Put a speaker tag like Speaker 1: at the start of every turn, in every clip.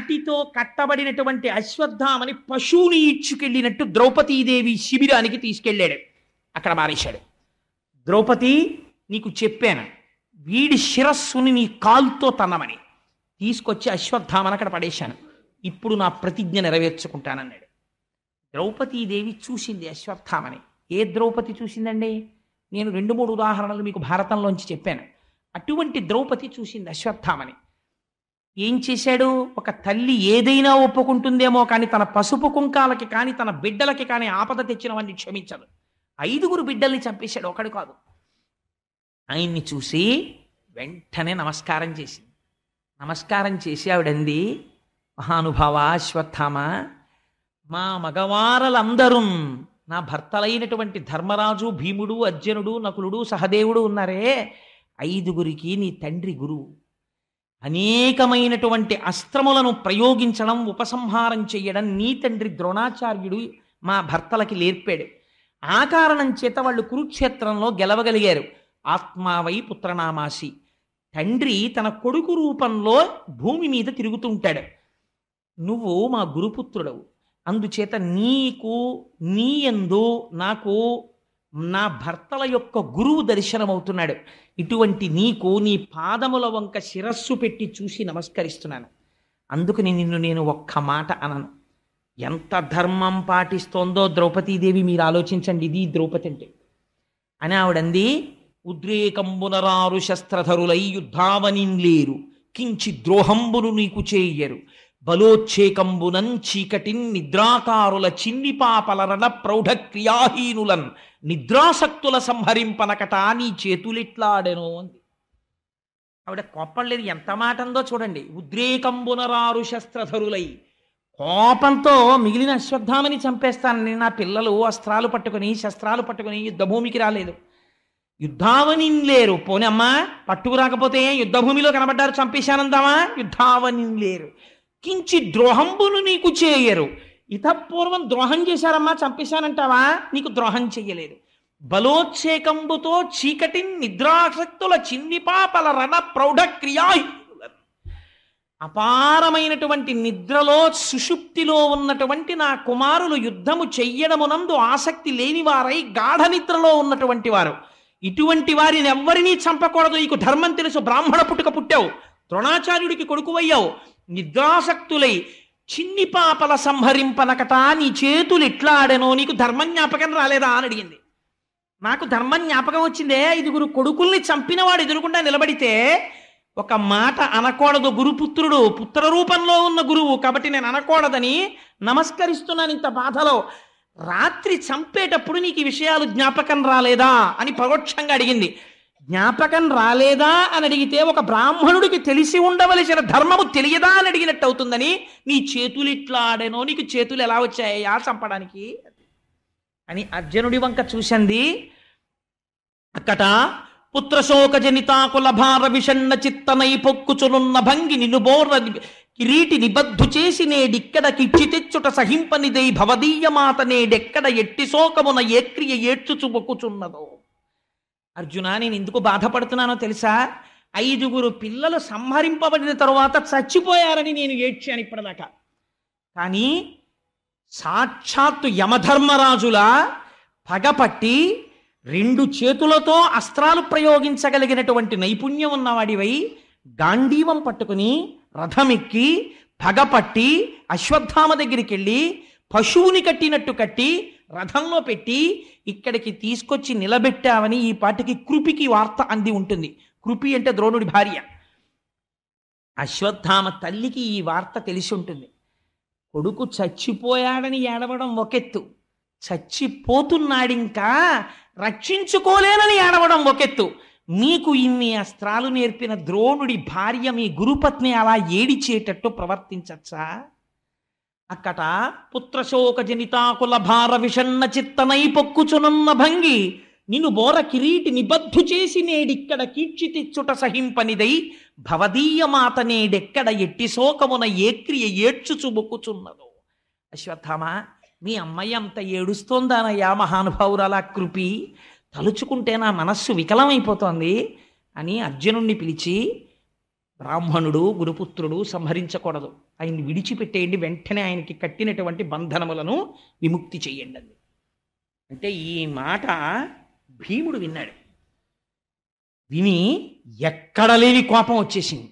Speaker 1: తాటితో కట్టబడినటువంటి అశ్వత్థామని పశువుని ఈడ్చుకెళ్ళినట్టు ద్రౌపదీదేవి శిబిరానికి తీసుకెళ్ళాడు. అక్కడ మారేశాడు. ద్రౌపది, నీకు చెప్పాను వీడి శిరస్సుని నీ కాలుతో తన్నమని. తీసుకొచ్చి అశ్వత్థామని అక్కడ పడేశాను. ఇప్పుడు నా ప్రతిజ్ఞ నెరవేర్చుకుంటానన్నాడు. ద్రౌపదీదేవి చూసింది అశ్వత్థామని. ఏ ద్రౌపది చూసిందండి? నేను 2-3 ఉదాహరణలు మీకు భారతంలోంచి చెప్పాను. అటువంటి ద్రౌపది చూసింది అశ్వత్థామని. ఏం చేశాడు? ఒక తల్లి ఏదైనా ఒప్పుకుంటుందేమో కానీ తన పసుపు కుంకాలకి కానీ తన బిడ్డలకి కానీ ఆపద తెచ్చిన వాడిని క్షమించదు. 5 బిడ్డల్ని చంపేశాడు, ఒకడు కాదు. ఆయన్ని చూసి వెంటనే నమస్కారం చేసింది. నమస్కారం చేసి ఆవిడంది, మహానుభావ అశ్వత్థామ, మా మగవారలందరూ నా భర్తలైనటువంటి ధర్మరాజు, భీముడు, అర్జునుడు, నకులుడు, సహదేవుడు ఉన్నారే, 5 నీ తండ్రి గురువు. అనేకమైనటువంటి అస్త్రములను ప్రయోగించడం, ఉపసంహారం చెయ్యడం నీ తండ్రి ద్రోణాచార్యుడు మా భర్తలకి నేర్పాడు. ఆ కారణం చేత వాళ్ళు కురుక్షేత్రంలో గెలవగలిగారు. ఆత్మావై పుత్రనామాసి. తండ్రి తన కొడుకు రూపంలో భూమి మీద తిరుగుతుంటాడు. నువ్వు మా గురుపుత్రుడవు. అందుచేత నీకు నీ యందు నాకు నా భర్తల యొక్క గురువు దర్శనమవుతున్నాడు. ఇటువంటి నీకు నీ పాదముల వంక శిరస్సు పెట్టి చూసి నమస్కరిస్తున్నాను. అందుకని నిన్ను నేను ఒక్క మాట అనను. ఎంత ధర్మం పాటిస్తోందో ద్రౌపదీదేవి, మీరు ఆలోచించండి. ఇది ద్రౌపది అంటే. అని ఆవిడంది, ఉద్రేకంబునరారు శస్త్రధరులై యుద్ధావనింలేరు, కించి ద్రోహంబును నీకు చేయరు, బలోచ్చేకంబునం చీకటిన్ నిద్రాకారుల చిన్ని పాపలరణ ప్రౌఢ క్రియాహీనులన్ నిద్రాసక్తుల సంహరింపనకట నీ చేతులిట్లాడెనో అంది. ఆవిడ కోపం లేదు, ఎంత మాట అందో చూడండి. ఉద్రేకంబునరారు శస్త్రధరులై, కోపంతో మిగిలిన అశ్వత్థామని చంపేస్తానని నా పిల్లలు అస్త్రాలు పట్టుకుని శస్త్రాలు పట్టుకుని యుద్ధభూమికి రాలేదు. యుద్ధావనింలేరు. పోనీ అమ్మా, పట్టుకు రాకపోతే యుద్ధభూమిలో కనబడ్డారు, చంపేశానందామా? యుద్ధావనింలేరు. కించి ద్రోహంబును నీకు చేయరు. ఇతపూర్వం ద్రోహం చేశారమ్మా, చంపేశానంటావా? నీకు ద్రోహం చెయ్యలేదు. బలోచ్చేకంబుతో చీకటి నిద్రాసక్తుల చిన్ని పాపల రణ ప్రౌఢ క్రియాహీనుల, అపారమైనటువంటి నిద్రలో సుషుప్తిలో ఉన్నటువంటి నా కుమారులు యుద్ధము చెయ్యడమునందు ఆసక్తి లేనివారై గాఢ నిద్రలో ఉన్నటువంటి వారు. ఇటువంటి వారిని ఎవ్వరినీ చంపకూడదు. నీకు ధర్మం తెలుసు. బ్రాహ్మణ పుట్టుక పుట్టావు, ద్రోణాచార్యుడికి కొడుకువయ్యావు. నిద్రాసక్తులై చిన్ని పాపల సంహరింపనకట నీ చేతులు ఇట్లా ఆడెనో, నీకు ధర్మం జ్ఞాపకం రాలేదా అని అడిగింది. నాకు ధర్మం జ్ఞాపకం వచ్చిందే. 5 కొడుకుల్ని చంపినవాడు ఎదురుకుండా నిలబడితే ఒక మాట అనకూడదు. గురుపుత్రుడు, పుత్ర రూపంలో ఉన్న గురువు కాబట్టి నేను అనకూడదని నమస్కరిస్తున్నాను ఇంత బాధలో. రాత్రి చంపేటప్పుడు నీకు ఈ విషయాలు జ్ఞాపకం రాలేదా అని పరోక్షంగా అడిగింది. జ్ఞాపకం రాలేదా అని అడిగితే ఒక బ్రాహ్మణుడికి తెలిసి ఉండవలసిన ధర్మము తెలియదా అని అడిగినట్టు అవుతుందని, నీ చేతులు ఇట్లా ఆడేనో, నీకు చేతులు ఎలా వచ్చాయా చంపడానికి అని అర్జునుడి వంక చూసింది. అక్కట పుత్రశోక జనితాకుల భార విషణ్ణ చిత్తనై పొక్కుచునున్న భంగి నిన్ను బోర్ర కిరీటి నిబద్ధు చేసి నేడిక్కడ కిచ్చి తెచ్చుట సహింపనిదై భవదీయమాత నేడెక్కడ ఎట్టి శోకమున ఏ క్రియ ఏడ్చుచు మొక్కుచున్నదో. అర్జున, నేను ఎందుకు బాధపడుతున్నానో తెలుసా? 5 పిల్లలు సంహరింపబడిన తరువాత చచ్చిపోయారని నేను ఏడ్చాను ఇప్పటిదాకా. కానీ సాక్షాత్తు యమధర్మరాజులా పగపట్టి 2 చేతులతో అస్త్రాలు ప్రయోగించగలిగినటువంటి నైపుణ్యం ఉన్నవాడివై గాంధీవం పట్టుకుని రథమెక్కి పగపట్టి అశ్వత్థామ దగ్గరికి వెళ్ళి పశువుని కట్టినట్టు కట్టి రథంలో పెట్టి ఇక్కడికి తీసుకొచ్చి నిలబెట్టావని ఈ పాటికి కృపికి వార్త అంది ఉంటుంది. కృపి అంటే ద్రోణుడి భార్య. అశ్వత్థామ తల్లికి ఈ వార్త తెలిసి ఉంటుంది. కొడుకు చచ్చిపోయాడని ఏడవడం ఒకెత్తు, చచ్చిపోతున్నాడింకా రక్షించుకోలేనని ఏడవడం ఒకెత్తు. మీకు ఇన్ని అస్త్రాలు నేర్పిన ద్రోణుడి భార్య మీ గురుపత్ని అలా ఏడిచేటట్టు ప్రవర్తించచ్చా? అక్కట పుత్రశోక జనితాకుల భార విషణ్ణ చిత్తనై పొక్కుచునున్న భంగి నిన్ను బోర కిరీటి నిబద్ధు చేసి నేడిక్కడ కీర్చి తెచ్చుట సహింపనిదై భవదీయమాత నేడెక్కడ ఎట్టి శోకమున ఏ క్రియ ఏడ్చుచు మొక్కుచున్నదో. అశ్వత్థామ, మీ అమ్మాయి అంత ఏడుస్తోందానయ్యా మహానుభావురాలా కృపి, తలుచుకుంటే నా మనస్సు వికలమైపోతోంది అని అర్జునుణ్ణి పిలిచి, బ్రాహ్మణుడు గురుపుత్రుడు సంహరించకూడదు, ఆయన్ని విడిచిపెట్టేయండి, వెంటనే ఆయనకి కట్టినటువంటి బంధనములను విముక్తి చెయ్యండి అంది. అంటే ఈ మాట భీముడు విన్నాడు. విని ఎక్కడ లేని కోపం వచ్చేసింది.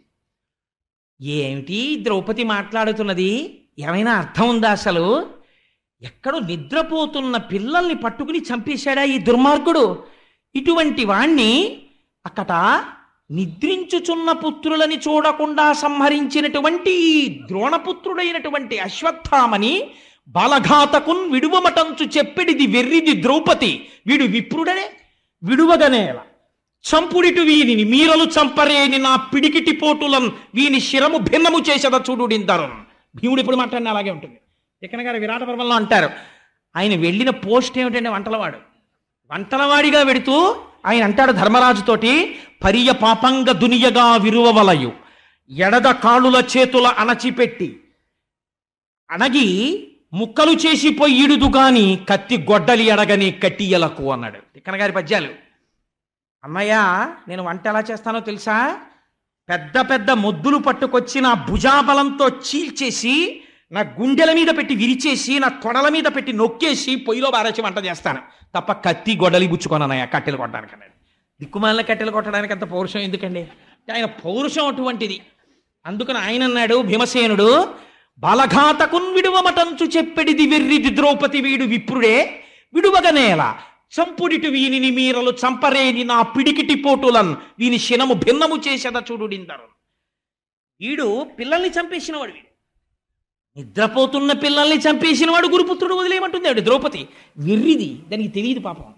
Speaker 1: ఏమిటి ద్రౌపది మాట్లాడుతున్నది, ఏమైనా అర్థం ఉందా అసలు? ఎక్కడో నిద్రపోతున్న పిల్లల్ని పట్టుకుని చంపేశాడా ఈ దుర్మార్గుడు? ఇటువంటి వాణ్ణి అక్కట నిద్రించుచున్న పుత్రులని చూడకుండా సంహరించినటువంటి ఈ ద్రోణపుత్రుడైనటువంటి అశ్వత్థామని బాలఘాతకున్ విడువమటంచు చెప్పెడిది వెర్రిది ద్రౌపది, వీడు విప్రుడనే విడువగనేల చంపుడిటు వీనిని మీరలు చంపరేని నా పిడికిటి పోటులం వీని శిరము భిన్నము చేసేద చూడుడిందరు. భీముడు ఇప్పుడు మాట్లాడిన అలాగే ఉంటుంది. తిక్కన గారు విరాట పర్వంలో అంటారు, ఆయన వెళ్ళిన పోస్ట్ ఏమిటంటే వంటలవాడిగా వెడుతూ ఆయన అంటాడు ధర్మరాజుతోటి, పరియ పాపంగ దునియగా విరువవలయు ఎడద కాళ్ళుల చేతుల అణచిపెట్టి అణగి ముక్కలు చేసి పొయ్యిడుదు గాని కత్తి గొడ్డలి అడగని కట్టియలకు అన్నాడు. తిక్కన గారి పద్యాలు. అన్నయ్య, నేను వంట ఎలా చేస్తానో తెలుసా? పెద్ద పెద్ద మొద్దులు పట్టుకొచ్చి నా భుజాబలంతో చీల్చేసి నా గుండెల మీద పెట్టి విరిచేసి నా తొడల మీద పెట్టి నొక్కేసి పొయ్యిలో బారేసి వంట చేస్తాను తప్ప కత్తి గొడ్డలి బుచ్చుకోనన్నయ్య కట్టెలు కొట్టడానికి అన్నాడు. దిక్కుమాలిన కట్టెలు కొట్టడానికి అంత పౌరుషం ఎందుకండి? ఆయన పౌరుషం అటువంటిది. అందుకని ఆయన అన్నాడు భీమసేనుడు, బాలఘాతకున్ విడువమటంచు చెప్పెడిది వెర్రిది ద్రౌపది వీడు విప్రుడే విడువగనేలా చంపుడిటు వీనిని మీరలు చంపరేని నా పిడికిటి పోటులన్ వీని శినము భిన్నము చేసేద చూడుడిందరు. వీడు పిల్లల్ని చంపేసినవాడు, వీడు నిద్రపోతున్న పిల్లల్ని చంపేసినవాడు గురుపుత్రుడు వదిలేయమంటుంది ద్రౌపది. వెర్రిది, దానికి తెలియదు పాపం.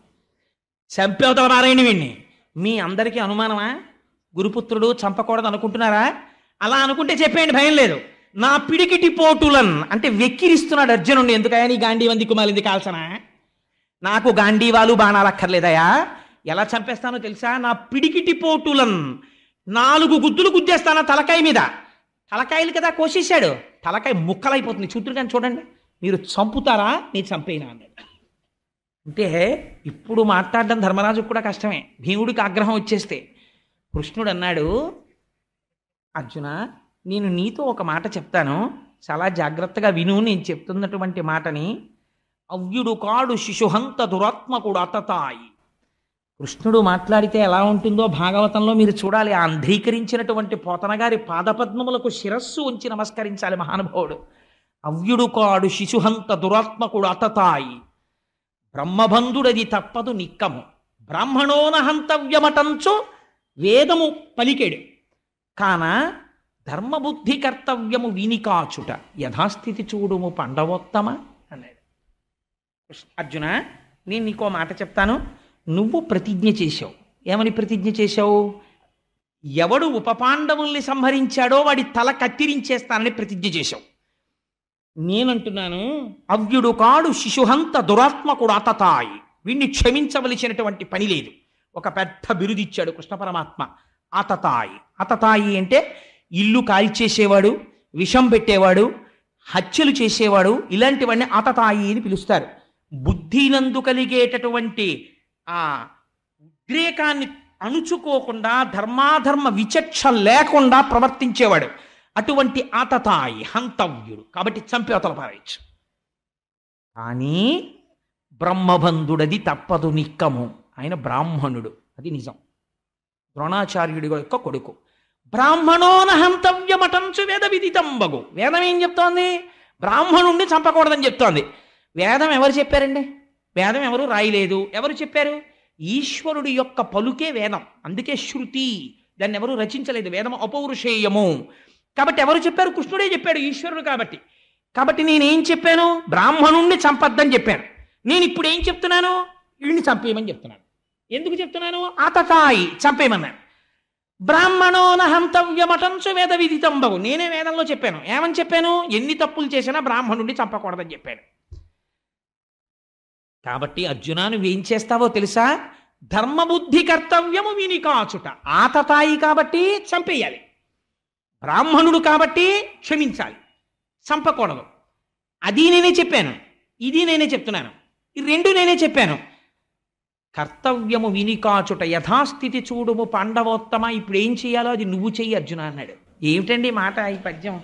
Speaker 1: చంపేవతల నారాయణ వీణ్ణి. మీ అందరికీ అనుమానమా? గురుపుత్రుడు చంపకూడదు అనుకుంటున్నారా? అలా అనుకుంటే చెప్పేయండి, భయం లేదు. నా పిడికిటి పోటులన్ అంటే వెక్కిరిస్తున్నాడు అర్జునుడిని. ఎందుకయా నీ గాంధీవం దిక్కుమాలింది కాల్సనా? నాకు గాంధీవాలు బాణాలు అక్కర్లేదయా. ఎలా చంపేస్తానో తెలుసా? నా పిడికిటి పోటులన్ 4 గుద్దులు గుద్దేస్తానా తలకాయ మీద. తలకాయలు కదా కోసేశాడు, తలకాయ ముక్కలైపోతుంది. చూతురు కానీ చూడండి, మీరు చంపుతారా నేను చంపేనా అన్నాడు. అంటే ఇప్పుడు మాట్లాడడం ధర్మరాజుకు కూడా కష్టమే, భీముడికి ఆగ్రహం వచ్చేస్తే. కృష్ణుడు అన్నాడు, అర్జున నేను నీతో ఒక మాట చెప్తాను, చాలా జాగ్రత్తగా విను నేను చెప్తున్నటువంటి మాటని. అవ్యుడు కాడు శిశుహంత దురాత్మకుడు అతతాయి. కృష్ణుడు మాట్లాడితే ఎలా ఉంటుందో భాగవతంలో మీరు చూడాలి. ఆ అంధీకరించినటువంటి పోతనగారి పాదపద్మములకు శిరస్సు ఉంచి నమస్కరించాలి మహానుభావుడు. అవ్యుడు కాడు శిశుహంత దురాత్మకుడు అతతాయి, బ్రహ్మబంధుడది తప్పదు నిక్కము, బ్రాహ్మణోన హంతవ్యమటంచు వేదము పలికెడు కాన ధర్మబుద్ధి కర్తవ్యము వీనికాచుట యథాస్థితి చూడుము పండవోత్తమ అన్నాడు. అర్జున నేను నీకో మాట చెప్తాను, నువ్వు ప్రతిజ్ఞ చేశావు. ఏమని ప్రతిజ్ఞ చేశావు? ఎవడు ఉపపాండవుల్ని సంహరించాడో వాడి తల కత్తిరించేస్తానని ప్రతిజ్ఞ చేశావు. నేనంటున్నాను, అవ్యుడు కాడు శిశుహంత దురాత్మకుడు అతతాయి, వీణ్ణి క్షమించవలసినటువంటి పని లేదు. ఒక పెద్ద బిరుదిచ్చాడు కృష్ణ పరమాత్మ, అతతాయి. అతతాయి అంటే ఇల్లు కాల్చేసేవాడు, విషం పెట్టేవాడు, హత్యలు చేసేవాడు, ఇలాంటివన్నీ అతతాయి అని పిలుస్తారు. బుద్ధినందు కలిగేటటువంటి ఆ ఉద్రేకాన్ని అణుచుకోకుండా ధర్మాధర్మ విచక్ష లేకుండా ప్రవర్తించేవాడు. అటువంటి ఆతతాయి హంతవ్యుడు, కాబట్టి చంపి అవతల పారేయచ్చు. కానీ బ్రహ్మబంధుడది తప్పదు నిక్కము. ఆయన బ్రాహ్మణుడు, అది నిజం. ద్రోణాచార్యుడి యొక్క కొడుకు. బ్రాహ్మణోన హంతవ్యమటంచు వేద విదితంబగు. వేదం ఏం చెప్తోంది? బ్రాహ్మణుణ్ణి చంపకూడదని చెప్తోంది. వేదం ఎవరు చెప్పారండి? వేదం ఎవరు రాయలేదు. ఎవరు చెప్పారు? ఈశ్వరుడి యొక్క పలుకే వేదం. అందుకే శృతి, దాన్ని ఎవరు రచించలేదు. వేదం అపౌరుషేయము. కాబట్టి ఎవరు చెప్పారు? కృష్ణుడే చెప్పాడు, ఈశ్వరుడు కాబట్టి. కాబట్టి నేనేం చెప్పాను? బ్రాహ్మణుణ్ణి చంపద్దని చెప్పాను. నేను ఇప్పుడు ఏం చెప్తున్నాను? వీడిని చంపేయమని చెప్తున్నాను. ఎందుకు చెప్తున్నాను? ఆతతాయి చంపేయమన్నాను. బ్రాహ్మణోన హంతవ్యమటంచు వేద విదితంబగు. నేనే వేదంలో చెప్పాను. ఏమని చెప్పాను? ఎన్ని తప్పులు చేసినా బ్రాహ్మణుణ్ణి చంపకూడదని చెప్పాను. కాబట్టి అర్జున నువ్వేం చేస్తావో తెలుసా? ధర్మబుద్ధి కర్తవ్యము విని కాచుట. ఆతతాయి కాబట్టి చంపేయాలి, బ్రాహ్మణుడు కాబట్టి క్షమించాలి, చంపకూడదు. అది నేనే చెప్పాను, ఇది నేనే చెప్తున్నాను, ఈ రెండు నేనే చెప్పాను. కర్తవ్యము వినికాచుట యథాస్థితి చూడుము పాండవోత్తమ, ఇప్పుడు ఏం చేయాలో అది నువ్వు చెయ్యి అర్జున అన్నాడు. ఏమిటండి మాట ఈ పద్యం,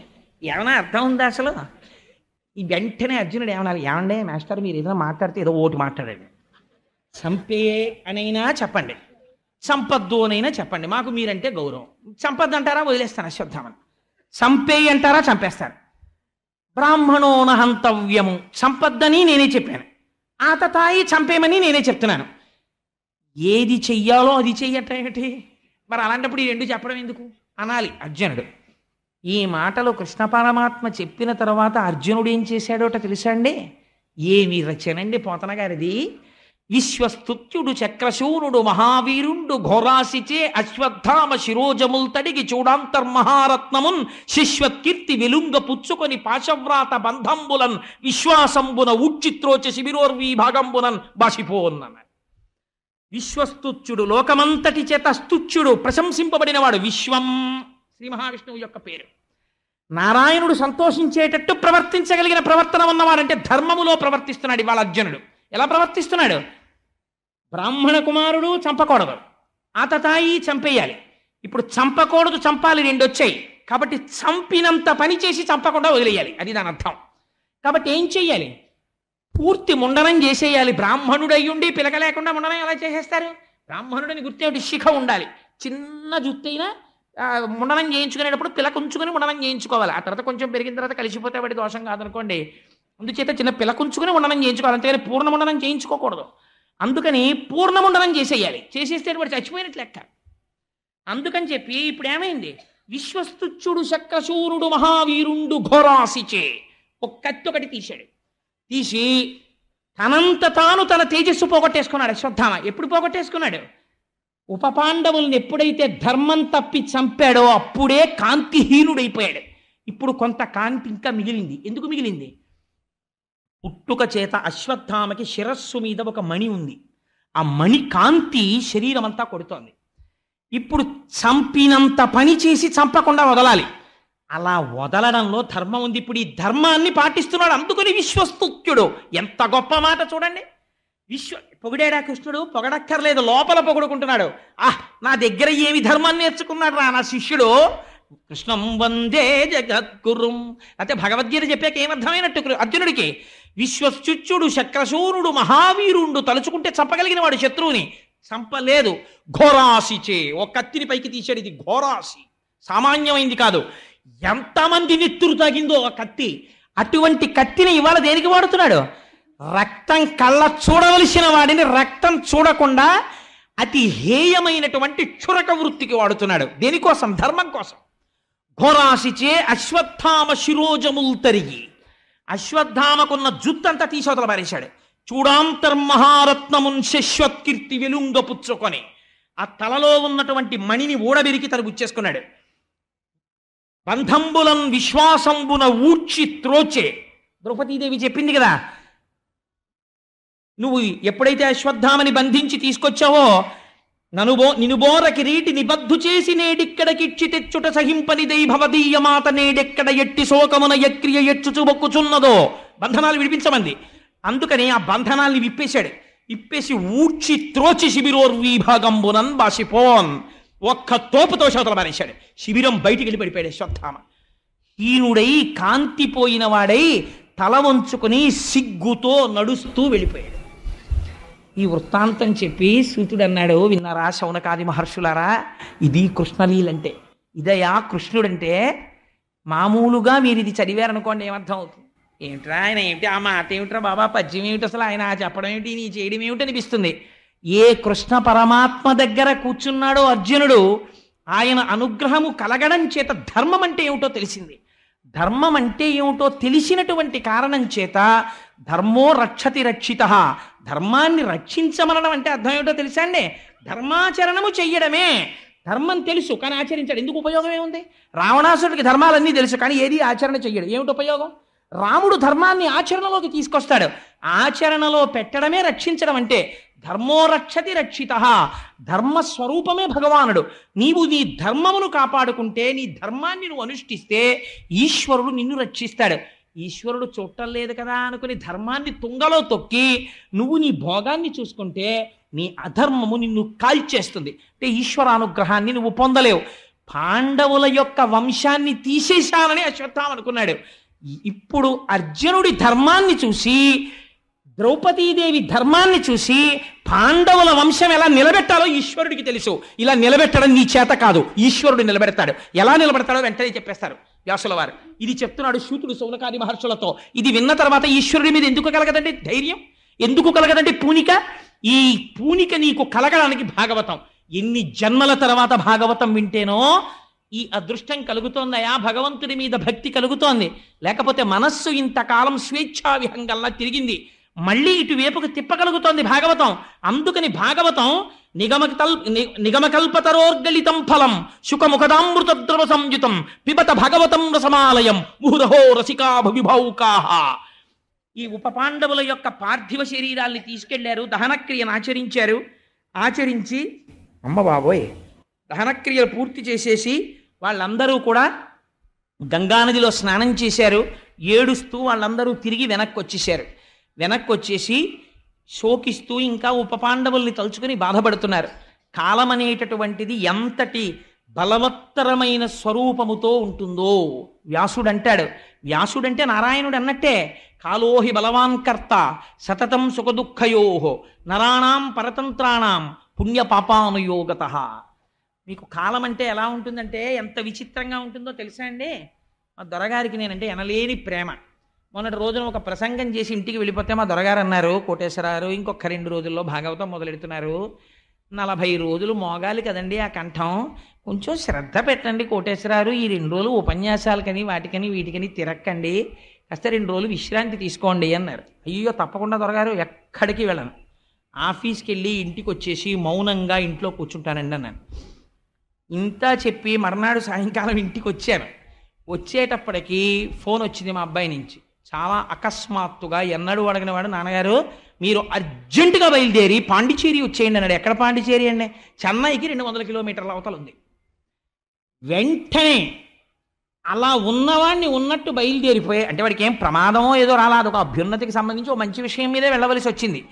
Speaker 1: ఏమైనా అర్థం ఉందా అసలు? ఈ వెంటనే అర్జునుడు ఏమన్నారు, ఏమండే మాస్టర్ మీరు ఏదైనా మాట్లాడితే ఏదో ఓటు మాట్లాడండి, చంపే అనైనా చెప్పండి, సంపద్దు అనైనా చెప్పండి, మాకు మీరంటే గౌరవం. సంపద్దు అంటారా, వదిలేస్తాను అశ్వత్థామని. చంపే అంటారా, చంపేస్తాను. బ్రాహ్మణోన హంతవ్యము సంపద్దని నేనే చెప్పాను, ఆతతాయి చంపేమని నేనే చెప్తున్నాను. ఏది చెయ్యాలో అది చెయ్యటేమిటి? మరి అలాంటప్పుడు ఈ రెండు చెప్పడం ఎందుకు అనాలి అర్జునుడు. ఈ మాటలు కృష్ణ పరమాత్మ చెప్పిన తర్వాత అర్జునుడు ఏం చేశాడోట తెలుసా అండి? ఏమి రచనండి పోతన గారిది. విశ్వస్తుత్యుడు చక్రశూనుడు మహావీరుండు ఘోరాసిచే అశ్వత్థామ శిరోజముల్ తడిగి చూడాంతర్మహారత్నమున్ శిశ్వత్కీర్తి వెలుంగ పుచ్చుకొని పాశవ్రాత బంధంబులన్ విశ్వాసంబున ఉచ్చిత్రోచ శిబిరోర్వీ భాగంబునన్ బాషిపోన్నన్నాడు. విశ్వస్తుత్యుడు లోకమంతటి చేత స్తుత్యుడు ప్రశంసింపబడినవాడు. విశ్వం శ్రీ మహావిష్ణువు యొక్క పేరు. నారాయణుడు సంతోషించేటట్టు ప్రవర్తించగలిగిన ప్రవర్తన ఉన్నవాడంటే ధర్మములో ప్రవర్తిస్తున్నాడు. ఇవాళ అర్జునుడు ఎలా ప్రవర్తిస్తున్నాడు? బ్రాహ్మణ కుమారుడు చంపకూడదు, ఆతతాయి చంపేయాలి. ఇప్పుడు చంపకూడదు చంపాలి రెండు వచ్చాయి కాబట్టి చంపినంత పని చేసి చంపకుండా వదిలేయాలి, అది దాని అర్థం. కాబట్టి ఏం చెయ్యాలి? పూర్తి ముండనం చేసేయాలి. బ్రాహ్మణుడయ్యుండి పిలక లేకుండా ముండనం ఎలా చేసేస్తారు? బ్రాహ్మణుడిని గుర్తేమిటి? శిఖ ఉండాలి. చిన్న జుత్తైనా ముండనం చేయించుకునేటప్పుడు పిలక ఉంచుకొని ముండనం చేయించుకోవాలి. ఆ తర్వాత కొంచెం పెరిగిన తర్వాత కలిసిపోతే వాడి దోషం కాదనుకోండి. అందుచేత చిన్న పిలకుంచుకుని ఉండనం చేయించుకోవాలి, అంతేగాని పూర్ణ ఉండనం చేయించుకోకూడదు. అందుకని పూర్ణ ఉండనం చేసేయాలి. చేసేస్తే వాడు చచ్చిపోయినట్లు లెక్క. అందుకని చెప్పి ఇప్పుడు ఏమైంది? విశ్వస్తుచ్యుడు శక్రశూరుడు మహావీరుండు ఘోరాసిచే ఒక కత్తి ఒకటి తీశాడు. తీసి తనంత తాను తన తేజస్సు పోగొట్టేసుకున్నాడు అశ్వత్థామ. ఎప్పుడు పోగొట్టేసుకున్నాడు? ఉపపాండవుల్ని ఎప్పుడైతే ధర్మం తప్పి చంపాడో అప్పుడే కాంతిహీనుడైపోయాడు. ఇప్పుడు కొంత కాంతి ఇంకా మిగిలింది. ఎందుకు మిగిలింది? పుట్టుక చేత అశ్వత్థామకి శిరస్సు మీద ఒక మణి ఉంది. ఆ మణి కాంతి శరీరం అంతా కొడుతోంది. ఇప్పుడు చంపినంత పని చేసి చంపకుండా వదలాలి. అలా వదలడంలో ధర్మం ఉంది. ఇప్పుడు ఈ ధర్మాన్ని పాటిస్తున్నాడు. అందుకని విశ్వస్తుత్యుడు. ఎంత గొప్ప మాట చూడండి. పొగిడాడా కృష్ణుడు? పొగడక్కర్లేదు, లోపల పొగుడుకుంటున్నాడు. నా దగ్గర ఏమి ధర్మాన్ని నేర్చుకున్నాడు రా నా శిష్యుడు. కృష్ణం వందే జగద్గురుం. అయితే భగవద్గీత చెప్పాక ఏమర్థమైనట్టు అర్జునుడికి? విశ్వస్తుత్యుడు శక్రశూరుడు మహావీరుండు, తలుచుకుంటే చంపగలిగిన వాడు శత్రువుని. చంపలేదు. ఘోరాసిచే ఒక కత్తిని పైకి తీశాడు. ఇది ఘోరాసి, సామాన్యమైంది కాదు. ఎంతమంది నెత్తురు తాగిందో ఆ కత్తి. అటువంటి కత్తిని ఇవాళ దేనికి వాడుతున్నాడు? రక్తం కళ్ళ చూడవలసిన వాడిని రక్తం చూడకుండా అతి హేయమైనటువంటి క్షురక వృత్తికి వాడుతున్నాడు. దేనికోసం? ధర్మం కోసం. ఘోరాసిచే అశ్వత్థామ శిరోజముల్ తరిగి, అశ్వత్థామకున్న జుత్తంతా తీసవతల పారేశాడు. చూడాంతర్మహారత్నమున్ శశ్వత్కీర్తి వెలుంగ పుచ్చుకొని ఆ తలలో ఉన్నటువంటి మణిని ఊడబెరికి తను గుచ్చేసుకున్నాడు. బంధంబులన్ విశ్వాసంబున ఊడ్చి త్రోచే. ద్రౌపదీదేవి చెప్పింది కదా, నువ్వు ఎప్పుడైతే అశ్వత్థామని బంధించి తీసుకొచ్చావో నినుబోర కిరీటి నిబద్ధు చేసి నేడిక్కడకిచ్చి తెచ్చుట సహింపని దైభవదీయ మాత నేడెక్కడ ఎట్టి శోకమున యక్రియ ఎచ్చుచు బొక్కుచున్నదో. బంధనాలు విడిపించమంది. అందుకని ఆ బంధనాల్ని విప్పేశాడు. విప్పేసి ఊడ్చి త్రోచి శిబిరోర్వీభాగంబునన్ బాషిపోన్. ఒక్క తోపుతో శోతలు మారేశాడు. శిబిరం బయటికి వెళ్ళి పడిపోయాడు అశ్వత్థామ. హీనుడై కాంతిపోయిన వాడై తల వంచుకుని సిగ్గుతో నడుస్తూ వెళ్ళిపోయాడు. ఈ వృత్తాంతం చెప్పి సూతుడు అన్నాడు, విన్నారా శౌనకాది మహర్షులారా, ఇది కృష్ణలీలంటే. ఇదయా కృష్ణుడంటే. మామూలుగా మీరు ఇది చదివారనుకోండి ఏమర్థం అవుతుంది? ఏమిట్రా ఆయన ఏమిటి, ఆ మాట ఏమిట్రా బాబా, పద్యం ఏమిటి అసలు, ఆయన చెప్పడం ఏమిటి, నీ చేయడం ఏమిటి అనిపిస్తుంది. ఏ కృష్ణ పరమాత్మ దగ్గర కూర్చున్నాడో అర్జునుడు, ఆయన అనుగ్రహము కలగడం చేత ధర్మం అంటే ఏమిటో తెలిసింది. ధర్మం అంటే ఏమిటో తెలిసినటువంటి కారణం చేత ధర్మో రక్షతి రక్షిత. ధర్మాన్ని రక్షించమనడం అంటే అర్థం ఏమిటో తెలుసా అండి? ధర్మాచరణము చెయ్యడమే. ధర్మం తెలుసు కానీ ఆచరించాడు. ఎందుకు ఉపయోగం ఏముంది? రావణాసుడికి ధర్మాలన్నీ తెలుసు కానీ ఏది ఆచరణ చెయ్యడు. ఏమిటి ఉపయోగం? రాముడు ధర్మాన్ని ఆచరణలోకి తీసుకొస్తాడు. ఆచరణలో పెట్టడమే రక్షించడం అంటే. ధర్మో రక్షతి రక్షిత. ధర్మస్వరూపమే భగవానుడు. నీవు నీ ధర్మమును కాపాడుకుంటే, నీ ధర్మాన్ని నువ్వు అనుష్ఠిస్తే ఈశ్వరుడు నిన్ను రక్షిస్తాడు. ఈశ్వరుడు చూడటం లేదు కదా అనుకుని ధర్మాన్ని తుంగలో తొక్కి నువ్వు నీ భోగాన్ని చూసుకుంటే నీ అధర్మము నిన్ను కాల్చేస్తుంది. అంటే ఈశ్వరానుగ్రహాన్ని నువ్వు పొందలేవు. పాండవుల యొక్క వంశాన్ని తీసేశానని అశ్వత్థామ అనుకున్నాడు. ఇప్పుడు అర్జునుడి ధర్మాన్ని చూసి, ద్రౌపదీదేవి ధర్మాన్ని చూసి పాండవుల వంశం ఎలా నిలబెట్టాలో ఈశ్వరుడికి తెలుసు. ఇలా నిలబెట్టడం నీ చేత కాదు, ఈశ్వరుడు నిలబెడతాడు. ఎలా నిలబెడతాడో వెంటనే చెప్పేస్తారు వ్యాసుల వారు. ఇది చెప్తున్నాడు శూతుడు సౌనకాది మహర్షులతో. ఇది విన్న తర్వాత ఈశ్వరుడి మీద ఎందుకు కలగదండి ధైర్యం, ఎందుకు కలగదండి పూనిక? ఈ పూనిక నీకు కలగడానికి భాగవతం. ఎన్ని జన్మల తర్వాత భాగవతం వింటేనో ఈ అదృష్టం కలుగుతోందయా, భగవంతుడి మీద భక్తి కలుగుతోంది. లేకపోతే మనస్సు ఇంతకాలం స్వేచ్ఛా విహంగల్లా తిరిగింది, మళ్ళీ ఇటువైపుకు తిప్పగలుగుతోంది భాగవతం. అందుకని భాగవతం నిగమకల్పతరోర్గలితం ఫలం శుకముఖదామృత ద్రవ సంయుతం పిబత భగవతం రసమాలయం ముహురహో రసికా భవిభౌకాహ. ఈ ఉప పాండవుల యొక్క పార్థివ శరీరాల్ని తీసుకెళ్లారు, దహనక్రియను ఆచరించారు. ఆచరించి అమ్మ బాబోయ్ దహనక్రియలు పూర్తి చేసేసి వాళ్ళందరూ కూడా గంగానదిలో స్నానం చేశారు. ఏడుస్తూ వాళ్ళందరూ తిరిగి వెనక్కి వచ్చేశారు. వెనక్కి వచ్చేసి శోకిస్తూ ఇంకా ఉప పాండవుల్ని తలుచుకుని బాధపడుతున్నారు. కాలం అనేటటువంటిది ఎంతటి బలవత్తరమైన స్వరూపముతో ఉంటుందో వ్యాసుడంటాడు. వ్యాసుడంటే నారాయణుడు అన్నట్టే. కాలోహి బలవాన్ కర్త సతతం సుఖదుఃఖయో నరాణాం పరతంత్రాణం పుణ్యపాపానుయోగత. మీకు కాలం అంటే ఎలా ఉంటుందంటే ఎంత విచిత్రంగా ఉంటుందో తెలుసా అండి? మా దొరగారికి నేనంటే ఎనలేని ప్రేమ. మొన్నటి రోజున ఒక ప్రసంగం చేసి ఇంటికి వెళ్ళిపోతే మా దొరగారు అన్నారు, కోటేశ్వరారు ఇంకొక 2 రోజుల్లో భాగవతం మొదలెడుతున్నారు, 40 రోజులు మోగాలి కదండి ఆ కంఠం, కొంచెం శ్రద్ధ పెట్టండి కోటేశ్వరారు, ఈ 2 రోజులు ఉపన్యాసాలకని వాటికని వీటికని తిరక్కండి, కాస్త 2 రోజులు విశ్రాంతి తీసుకోండి అన్నారు. అయ్యో తప్పకుండా దొరగారు, ఎక్కడికి వెళ్ళను, ఆఫీస్కి వెళ్ళి ఇంటికి వచ్చేసి మౌనంగా ఇంట్లో కూర్చుంటానండి అన్నాను. ఇంత చెప్పి మర్నాడు సాయంకాలం ఇంటికి వచ్చాను. వచ్చేటప్పటికి ఫోన్ వచ్చింది మా అబ్బాయి నుంచి. చాలా అకస్మాత్తుగా, ఎన్నడూ అడిగిన వాడు, నాన్నగారు మీరు అర్జెంటుగా బయలుదేరి పాండిచేరి వచ్చేయండి అన్నాడు. ఎక్కడ పాండిచేరి అండి? చెన్నైకి 200 కిలోమీటర్ల అవతల ఉంది. వెంటనే అలా ఉన్నవాడిని ఉన్నట్టు బయలుదేరిపోయే, అంటే వాడికి ఏం ప్రమాదమో ఏదో రాలేదు, ఒక అభ్యున్నతికి సంబంధించి ఒక మంచి విషయం మీదే వెళ్ళవలసి వచ్చింది.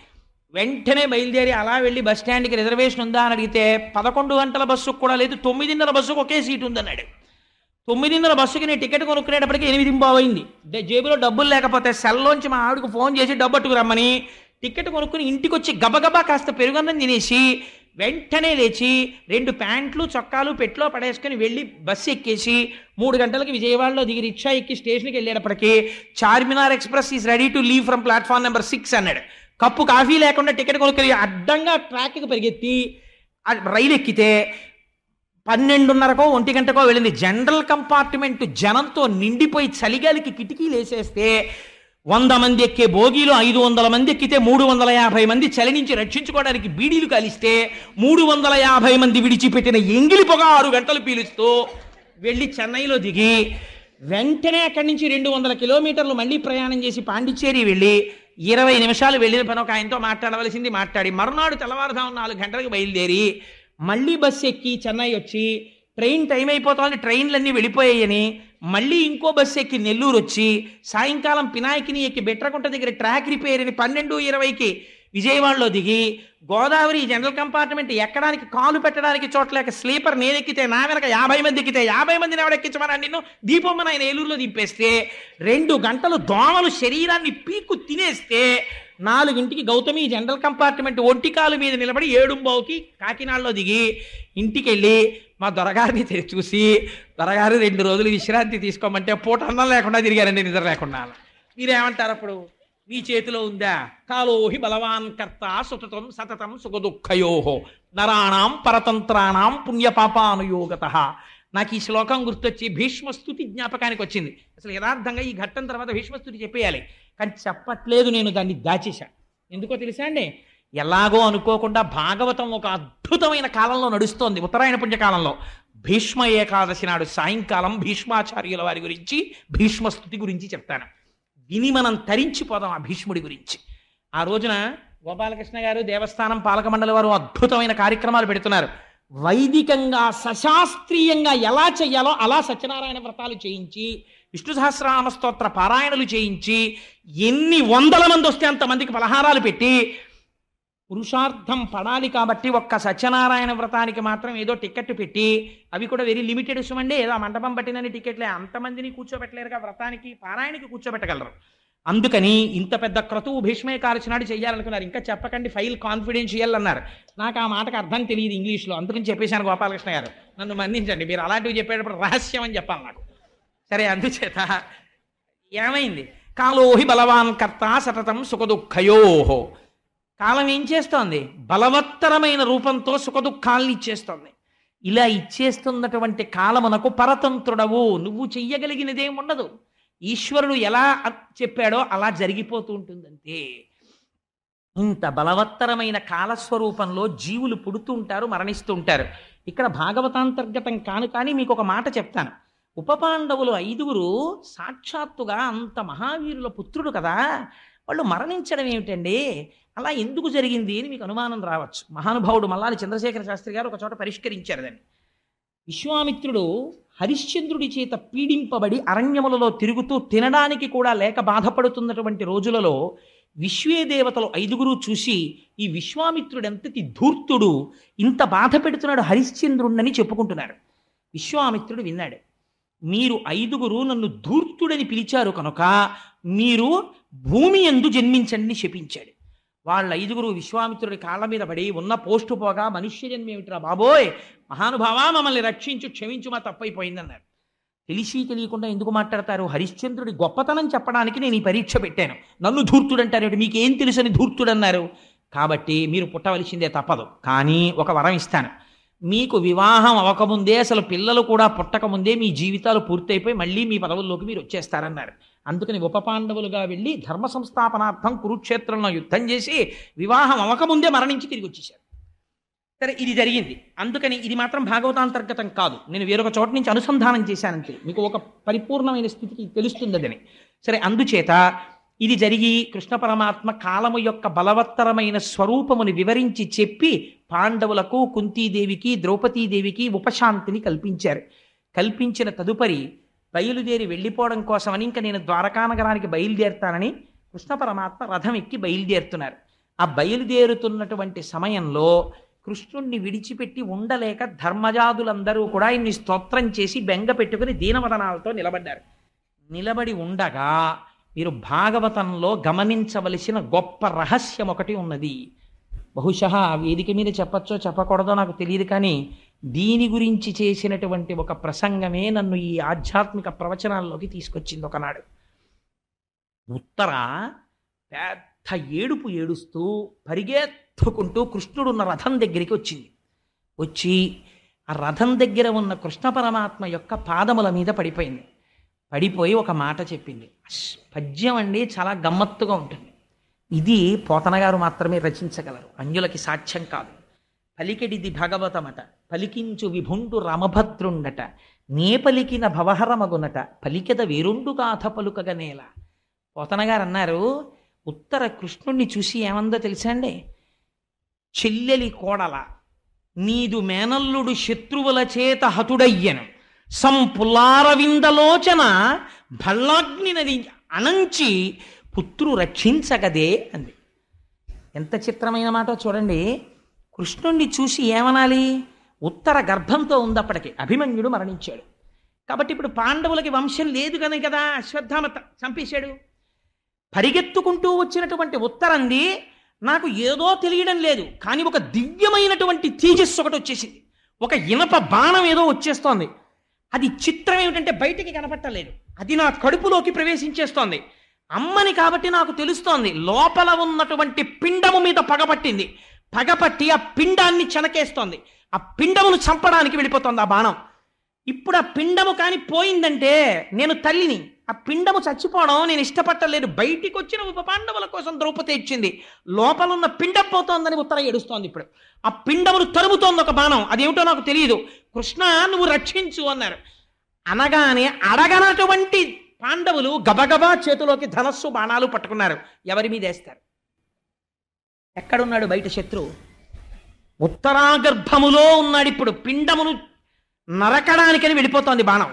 Speaker 1: వెంటనే బయలుదేరి అలా వెళ్ళి బస్ స్టాండ్కి రిజర్వేషన్ ఉందా అని అడిగితే 11 గంటల బస్సుకు కూడా లేదు, 9:30 బస్సుకు ఒకే సీటు ఉందన్నాడు. 9:30 బస్సుకి నేను టికెట్ కొనుక్కునేటప్పటికి 8:15 అయింది. జేబులో డబ్బులు లేకపోతే సెల్లోంచి మా ఆవిడకు ఫోన్ చేసి డబ్బట్టుకు రమ్మని టికెట్ కొనుక్కుని ఇంటికి వచ్చి గబగబా కాస్త పెరుగన్నం తినేసి వెంటనే లేచి 2 ప్యాంట్లు చొక్కాలు పెట్లో పడేసుకుని వెళ్ళి బస్సు ఎక్కేసి 3 గంటలకి విజయవాడలో దిగి రిక్షా ఎక్కి స్టేషన్కి వెళ్ళేటప్పటికి Charminar express is ready to leave from platform number 6 అన్నాడు. కప్పు కాఫీ లేకుండా టికెట్ కొనుక్కొని అడ్డంగా ట్రాక్కి పరిగెత్తి రైలు ఎక్కితే 12:30కో 1 గంటకో వెళ్ళింది. జనరల్ కంపార్ట్మెంట్ జనంతో నిండిపోయి చలిగాలికి కిటికీలు వేసేస్తే 100 మంది ఎక్కే బోగీలో 500 మంది ఎక్కితే 350 మంది చలి నుంచి రక్షించుకోవడానికి బీడీలు కాలిస్తే 350 మంది విడిచిపెట్టిన ఎంగిలి పొగ 6 గంటలు పీలుస్తూ వెళ్ళి చెన్నైలో దిగి వెంటనే అక్కడి నుంచి 200 కిలోమీటర్లు మళ్ళీ ప్రయాణం చేసి పాండిచ్చేరి వెళ్ళి 20 నిమిషాలు వెళ్ళిన పని ఒక ఆయనతో మాట్లాడవలసింది మాట్లాడి మరునాడు తెల్లవారుజాము 4 గంటలకు బయలుదేరి మళ్ళీ బస్సు ఎక్కి చెన్నై వచ్చి ట్రైన్ టైం అయిపోతుంది, ట్రైన్లన్నీ వెళ్ళిపోయాయని మళ్ళీ ఇంకో బస్సు ఎక్కి నెల్లూరు వచ్చి సాయంకాలం పినాకిని ఎక్కి బెట్రకుంట దగ్గర ట్రాక్ రిపేర్ అని 12:20కి విజయవాడలో దిగి గోదావరి జనరల్ కంపార్ట్మెంట్ ఎక్కడానికి కాలు పెట్టడానికి చోట్లేక స్లీపర్ నేను ఎక్కితే నా వెనక 50 మంది ఎక్కితే 50 మందిని ఎవడ ఎక్కించమన్నా నిన్ను దీపమ్మని ఆయన ఏలూరులో దింపేస్తే 2 గంటలు దోమలు శరీరాన్ని పీక్కు తినేస్తే 4ంటికి గౌతమి జనరల్ కంపార్ట్మెంట్ ఒంటికాలు మీద నిలబడి 7:15కి కాకినాడలో దిగి ఇంటికి వెళ్ళి మా దొరగారిని చూసి దొరగారు 2 రోజులు విశ్రాంతి తీసుకోమంటే పూట అన్నం లేకుండా తిరిగారండి, నిద్ర లేకుండా. మీరేమంటారు అప్పుడు? మీ చేతిలో ఉందా? కాలోహి బలవాన్ కర్త సుతతం సతతం సుఖదుఃఖయో నరాణాం పరతంత్రాణం పుణ్యపాపానుయోగత. నాకు ఈ శ్లోకం గుర్తొచ్చి భీష్మస్తుతి జ్ఞాపకానికి వచ్చింది. అసలు యథార్థంగా ఈ ఘట్టం తర్వాత భీష్మస్తుతి చెప్పేయాలి, కానీ చెప్పట్లేదు, నేను దాన్ని దాచేశా. ఎందుకో తెలుసా అండి? ఎలాగో అనుకోకుండా భాగవతం ఒక అద్భుతమైన కాలంలో నడుస్తోంది, ఉత్తరాయణ పుణ్యకాలంలో. భీష్మ ఏకాదశి నాడు సాయంకాలం భీష్మాచార్యుల వారి గురించి భీష్మస్తుతి గురించి చెప్తాను. విని మనం తరించిపోదాం ఆ భీష్ముడి గురించి. ఆ రోజున గోపాలకృష్ణ గారు దేవస్థానం పాలక మండలి వారు అద్భుతమైన కార్యక్రమాలు పెడుతున్నారు. వైదికంగా సశాస్త్రీయంగా ఎలా చెయ్యాలో అలా సత్యనారాయణ వ్రతాలు చేయించి విష్ణు సహస్రనామ స్తోత్ర పారాయణలు చేయించి ఎన్ని వందల మంది వస్తే అంతమందికి పలహారాలు పెట్టి పురుషార్థం పడాలి కాబట్టి ఒక్క సత్యనారాయణ వ్రతానికి మాత్రం ఏదో టికెట్ పెట్టి, అవి కూడా వెరీ లిమిటెడ్ విషయమండి, ఏదో మంటపం పట్టినని టికెట్లే, అంతమందిని కూర్చోబెట్టలేరుగా, వ్రతానికి పారాయణకి కూర్చోబెట్టగలరు. అందుకని ఇంత పెద్ద క్రతువు భీష్మేకాదశి చేయాలనుకున్నారు. ఇంకా చెప్పకండి, ఫైల్ కాన్ఫిడెన్షియల్ అన్నారు. నాకు ఆ మాటకు అర్థం తెలియదు ఇంగ్లీష్లో, అందుకని చెప్పేశాను గోపాలకృష్ణ గారు, నన్ను మన్నించండి, మీరు అలాంటివి చెప్పేటప్పుడు రహస్యం అని చెప్పాలి నాకు. సరే, అందుచేత ఏమైంది, కాలోహి బలవాన్ కర్త సతతం సుఖదుఃఖయోహో. కాలం ఏం చేస్తోంది, బలవత్తరమైన రూపంతో సుఖదుఖాల్ని ఇచ్చేస్తోంది. ఇలా ఇచ్చేస్తున్నటువంటి కాలమునకు పరతంత్రుడవు, నువ్వు చెయ్యగలిగినదేం ఉండదు. ఈశ్వరుడు ఎలా చెప్పాడో అలా జరిగిపోతూ ఉంటుందంతే. ఇంత బలవత్తరమైన కాలస్వరూపంలో జీవులు పుడుతూ ఉంటారు, మరణిస్తూ ఉంటారు. ఇక్కడ భాగవతాంతర్గతం కాను, కానీ మీకు ఒక మాట చెప్తాను. ఉపపాండవులు 5 సాక్షాత్తుగా అంత మహావీరుల పుత్రుడు కదా, వాళ్ళు మరణించడం ఏమిటండి, అలా ఎందుకు జరిగింది అని మీకు అనుమానం రావచ్చు. మహానుభావుడు మల్లాది చంద్రశేఖర శాస్త్రి గారు ఒక చోట పరిష్కరించారు దాన్ని. విశ్వామిత్రుడు హరిశ్చంద్రుడి చేత పీడింపబడి అరణ్యములలో తిరుగుతూ తినడానికి కూడా లేక బాధపడుతున్నటువంటి రోజులలో విశ్వేదేవతలు 5 చూసి, ఈ విశ్వామిత్రుడు ఎంతటి ధూర్తుడు, ఇంత బాధ పెడుతున్నాడు హరిశ్చంద్రుణ్ణని చెప్పుకుంటున్నారు. విశ్వామిత్రుడు విన్నాడు, మీరు 5 నన్ను ధూర్తుడని పిలిచారు కనుక మీరు భూమి యందు జన్మించండి శపించాడు. వాళ్ళ 5 విశ్వామిత్రుడి కాళ్ళ మీద పడి, ఉన్న పోస్టు పోగా మనుష్య జన్మ ఏమిట్రా బాబోయ్, మహానుభావా మమ్మల్ని రక్షించు, క్షమించు, మా తప్పైపోయిందన్నారు. తెలిసి తెలియకుండా ఎందుకు మాట్లాడతారు, హరిశ్చంద్రుడి గొప్పతనం చెప్పడానికి నేను ఈ పరీక్ష పెట్టాను, నన్ను ధూర్తుడంటారు, మీకేం తెలుసని ధూర్తుడన్నారు, కాబట్టి మీరు పుట్టవలసిందే తప్పదు. కానీ ఒక వరం ఇస్తాను, మీకు వివాహం అవ్వకముందే, అసలు పిల్లలు కూడా పుట్టకముందే మీ జీవితాలు పూర్తయిపోయి మళ్ళీ మీ పదవుల్లోకి మీరు వచ్చేస్తారన్నారు. అందుకని ఉపపాండవులుగా వెళ్ళి ధర్మ సంస్థాపనార్థం కురుక్షేత్రంలో యుద్ధం చేసి వివాహం అవ్వకముందే మరణించి తిరిగి వచ్చేశారు. సరే, ఇది జరిగింది. అందుకని ఇది మాత్రం భాగవతాంతర్గతం కాదు, నేను వేరొక చోట నుంచి అనుసంధానం చేశానంతే, మీకు ఒక పరిపూర్ణమైన స్థితికి తెలుస్తుందని. సరే, అందుచేత ఇది జరిగి కృష్ణ పరమాత్మ కాలము యొక్క బలవత్తరమైన స్వరూపముని వివరించి చెప్పి పాండవులకు, కుంతీదేవికి, ద్రౌపదీదేవికి ఉపశాంతిని కల్పించారు. కల్పించిన తదుపరి బయలుదేరి వెళ్ళిపోవడం కోసమని, ఇంకా నేను ద్వారకానగరానికి బయలుదేరుతానని కృష్ణ పరమాత్మ రథం ఎక్కి బయలుదేరుతున్నారు. ఆ బయలుదేరుతున్నటువంటి సమయంలో కృష్ణుణ్ణి విడిచిపెట్టి ఉండలేక ధర్మజాదులందరూ కూడా ఇన్ని స్తోత్రం చేసి బెంగ పెట్టుకుని దీనవదనాలతో నిలబడ్డారు. నిలబడి ఉండగా మీరు భాగవతంలో గమనించవలసిన గొప్ప రహస్యం ఒకటి ఉన్నది. బహుశా వేదిక మీద చెప్పచ్చో చెప్పకూడదో నాకు తెలియదు, కానీ దీని గురించి చేసినటువంటి ఒక ప్రసంగమే నన్ను ఈ ఆధ్యాత్మిక ప్రవచనాల్లోకి తీసుకొచ్చింది. ఒకనాడు ఉత్తర పెద్ద ఏడుపు ఏడుస్తూ పరిగెత్తుకుంటూ కృష్ణుడున్న రథం దగ్గరికి వచ్చింది. వచ్చి ఆ రథం దగ్గర ఉన్న కృష్ణ పరమాత్మ యొక్క పాదముల మీద పడిపోయింది. పడిపోయి ఒక మాట చెప్పింది. పద్యం అండి చాలా గమ్మత్తుగా ఉంటుంది. ఇది పోతన గారు మాత్రమే రచించగలరు, అన్యులకి సాధ్యం కాదు. పలికెడిది భాగవతమట, పలికించు విభుండు రామభద్రుండట, నే పలికిన భవహరమగునట, పలికెద వేరుండు గాథ పలుకగనేల. పోతన గారు అన్నారు, ఉత్తర కృష్ణుణ్ణి చూసి ఏమందో తెలుసా అండి, చెల్లెలి కోడల నీదు మేనల్లుడు శత్రువుల చేత హతుడయ్యను, సంపులారవిందలోచన భల్లాగ్ని నది అనంచి పుత్రు రక్షించగదే అంది. ఎంత చిత్రమైన మాట చూడండి. కృష్ణుణ్ణి చూసి ఏమనాలి, ఉత్తర గర్భంతో ఉంది అప్పటికి, అభిమన్యుడు మరణించాడు కాబట్టి ఇప్పుడు పాండవులకి వంశం లేదు కనుక కదా అశ్వత్థామ చంపేశాడు. పరిగెత్తుకుంటూ వచ్చినటువంటి ఉత్తరంది, నాకు ఏదో తెలియడం లేదు కానీ ఒక దివ్యమైనటువంటి తేజస్సు ఒకటి వచ్చేసింది, ఒక ఇనప బాణం ఏదో వచ్చేస్తోంది. అది చిత్రం ఏమిటంటే బయటికి కనపట్టలేదు, అది నా కడుపులోకి ప్రవేశించేస్తోంది. అమ్మని కాబట్టి నాకు తెలుస్తోంది, లోపల ఉన్నటువంటి పిండము మీద పగపట్టింది, పగపట్టి ఆ పిండాన్ని చెనకేస్తోంది, ఆ పిండమును చంపడానికి వెళ్ళిపోతోంది ఆ బాణం. ఇప్పుడు ఆ పిండము కానీ పోయిందంటే నేను తల్లిని, ఆ పిండము చచ్చిపోవడం నేను ఇష్టపట్టలేదు. బయటికి వచ్చిన ఉప పాండవుల కోసం ద్రౌపది ఇచ్చింది, లోపల ఉన్న పిండం పోతోందని ఉత్తర ఏడుస్తోంది. ఇప్పుడు ఆ పిండమును తరుముతోంది ఒక బాణం, అదేమిటో నాకు తెలియదు. కృష్ణ నువ్వు రక్షించు అన్నారు. అనగానే అడగనటువంటి పాండవులు గబగబా చేతిలోకి ధనస్సు బాణాలు పట్టుకున్నారు. ఎవరి మీద వేస్తారు? ఎక్కడున్నాడు బయట శత్రువు? ఉత్తరాగర్భములో ఉన్నాడు. ఇప్పుడు పిండమును నరకడానికని వెళ్ళిపోతోంది బాణం.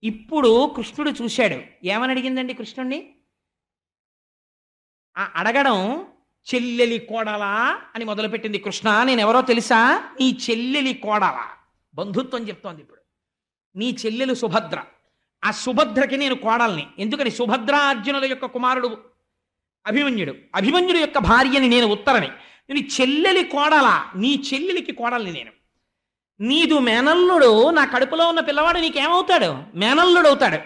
Speaker 1: ఇప్పుడు కృష్ణుడు చూశాడు. ఏమని అడిగిందండి కృష్ణుణ్ణి? ఆ అడగడం చెల్లెలి కోడలా అని మొదలుపెట్టింది. కృష్ణ నేనెవరో తెలుసా? నీ చెల్లెలి కోడలా. బంధుత్వం చెప్తోంది ఇప్పుడు. నీ చెల్లెలు సుభద్ర. ఆ సుభద్రకి నేను కోడల్ని. ఎందుకని? సుభద్ర అర్జునుల యొక్క కుమారుడు అభిమన్యుడు. అభిమన్యుడు యొక్క భార్యని నేను ఉత్తరని. నీ చెల్లెలి కోడలా. నీ చెల్లెలికి కోడల్ని నేను. నీదు మేనల్లుడు. నా కడుపులో ఉన్న పిల్లవాడు నీకేమవుతాడు? మేనల్లుడు అవుతాడు.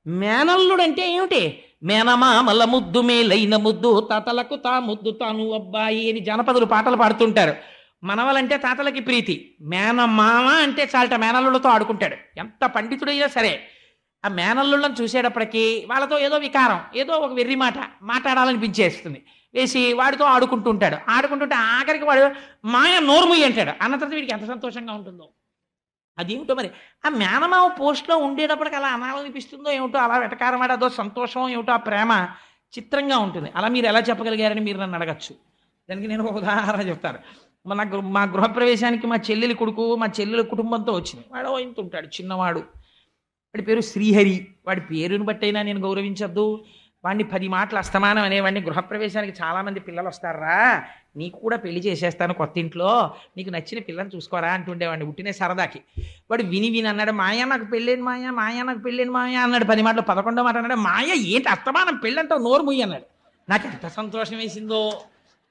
Speaker 1: మేనల్లుడు అంటే ఏమిటి? మేనమామల ముద్దు మేలైన ముద్దు, తాతలకు తా ముద్దు తాను అబ్బాయి అని జానపదులు పాటలు పాడుతుంటారు. మనవలంటే తాతలకి ప్రీతి. మేనమామ అంటే చాలట మేనల్లుడితో ఆడుకుంటాడు. ఎంత పండితుడైనా సరే ఆ మేనల్లుళ్ళని చూసేటప్పటికీ వాళ్ళతో ఏదో వికారం, ఏదో ఒక వెర్రి మాట మాట్లాడాలనిపించేస్తుంది. వేసి వాడితో ఆడుకుంటూ ఉంటాడు. ఆడుకుంటుంటే ఆఖరికి వాడు మాయ నోర్ముయ్యి అంటాడు. అన్న తర్వాత వీడికి ఎంత సంతోషంగా ఉంటుందో. అదేమిటో మరి ఆ మేనమావ పోస్ట్లో ఉండేటప్పటికి అలా అనాలనిపిస్తుందో ఏమిటో, అలా వెటకారం వాడు అదో సంతోషం ఏమిటో, ఆ ప్రేమ చిత్రంగా ఉంటుంది. అలా మీరు ఎలా చెప్పగలిగారని మీరు నన్ను అడగచ్చు. దానికి నేను ఒక ఉదాహరణ చెప్తాను. మా గృహప్రవేశానికి మా చెల్లెలి కొడుకు మా చెల్లెలి కుటుంబంతో వచ్చింది. వాడు ఇంత ఉంటాడు, చిన్నవాడు. వాడి పేరు శ్రీహరి. వాడి పేరుని బట్టయినా నేను గౌరవించద్దు. వాడిని 10 మాటలు అస్తమానం అనేవాడిని. గృహప్రవేశానికి చాలామంది పిల్లలు వస్తారా, నీకు కూడా పెళ్లి చేసేస్తాను కొత్త ఇంట్లో, నీకు నచ్చిన పిల్లని చూసుకోరా అంటుండేవాడిని ఉట్టినే సరదాకి. వాడు విని అన్నాడు, మాయా నాకు పెళ్ళేను మాయా, మాయా నాకు పెళ్ళేను మాయా అన్నాడు. 10 మాటలు 11వ మాట అన్నాడు, మాయ ఏంటి అస్తమానం పెళ్ళంటావు, నోరు ముయ్యి అన్నాడు. నాకు ఎంత సంతోషం వేసిందో,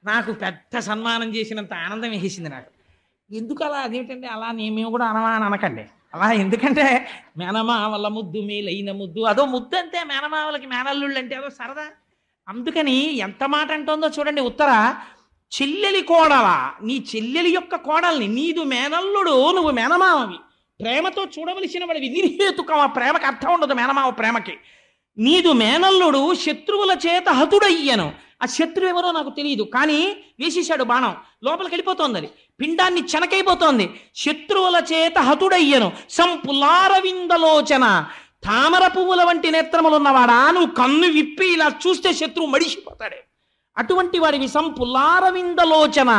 Speaker 1: నాకు పెద్ద సన్మానం చేసినంత ఆనందం వేసింది నాకు. ఎందుకు అలా? అదేమిటంటే అలా మేము కూడా అనమని అనకండి అలా. ఎందుకంటే మేనమావల ముద్దు మేలైన ముద్దు, అదో ముద్దు అంతే. మేనమావలకి మేనల్లుళ్ళు అంటే అదో సరదా. అందుకని ఎంత మాట అంటుందో చూడండి. ఉత్తర చెల్లెలి కోడలా. నీ చెల్లెలి యొక్క కోడల్ని. నీదు మేనల్లుడు, నువ్వు మేనమావవి. ప్రేమతో చూడవలసిన వాడివి. నిర్హేతుకం ఆ ప్రేమకి అర్థం ఉండదు మేనమావ ప్రేమకి. నీదు మేనల్లుడు శత్రువుల చేత హతుడయ్యను. ఆ శత్రువు ఎవరో నాకు తెలియదు, కానీ వేసేశాడు బాణం, లోపలికి వెళ్ళిపోతోంది. అది పిండాన్ని చెనకైపోతోంది. శత్రువుల చేత హతుడయ్యను. సంపులారవిందలోచన. తామర పువ్వుల వంటి నేత్రములున్నవాడా, నువ్వు కన్ను విప్పి ఇలా చూస్తే శత్రువు మడిసిపోతాడే. అటువంటి వాడివి. సంపులారవిందలోచన.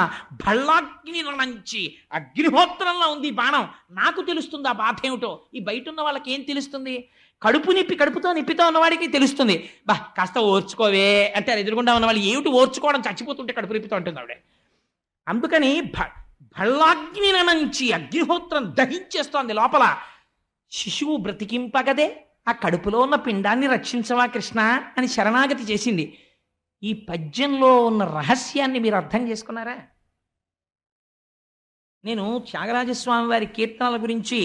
Speaker 1: భళ్ళాగ్ని రణంచి. అగ్నిహోత్రంలో ఉంది బాణం. నాకు తెలుస్తుంది ఆ బాధ ఏమిటో. ఈ బయట ఉన్న వాళ్ళకి ఏం తెలుస్తుంది? కడుపు నిప్పి, కడుపుతో నిప్పితో ఉన్నవాడికి తెలుస్తుంది. బా కాస్త ఓర్చుకోవే అంటే అది ఎదురుగుండా ఉన్న వాళ్ళు ఏమిటి ఓర్చుకోవడం, చచ్చిపోతుంటే కడుపు నిప్పితో ఉంటుంది ఆవిడ. అందుకని భళ్ళాగ్ని రణంచి, అగ్నిహోత్రం దహించేస్తోంది లోపల. శిశువు బ్రతికింపగదే, ఆ కడుపులో ఉన్న పిండాన్ని రక్షించవా కృష్ణ అని శరణాగతి చేసింది. ఈ పద్యంలో ఉన్న రహస్యాన్ని మీరు అర్థం చేసుకున్నారా? నేను త్యాగరాజస్వామి వారి కీర్తనల గురించి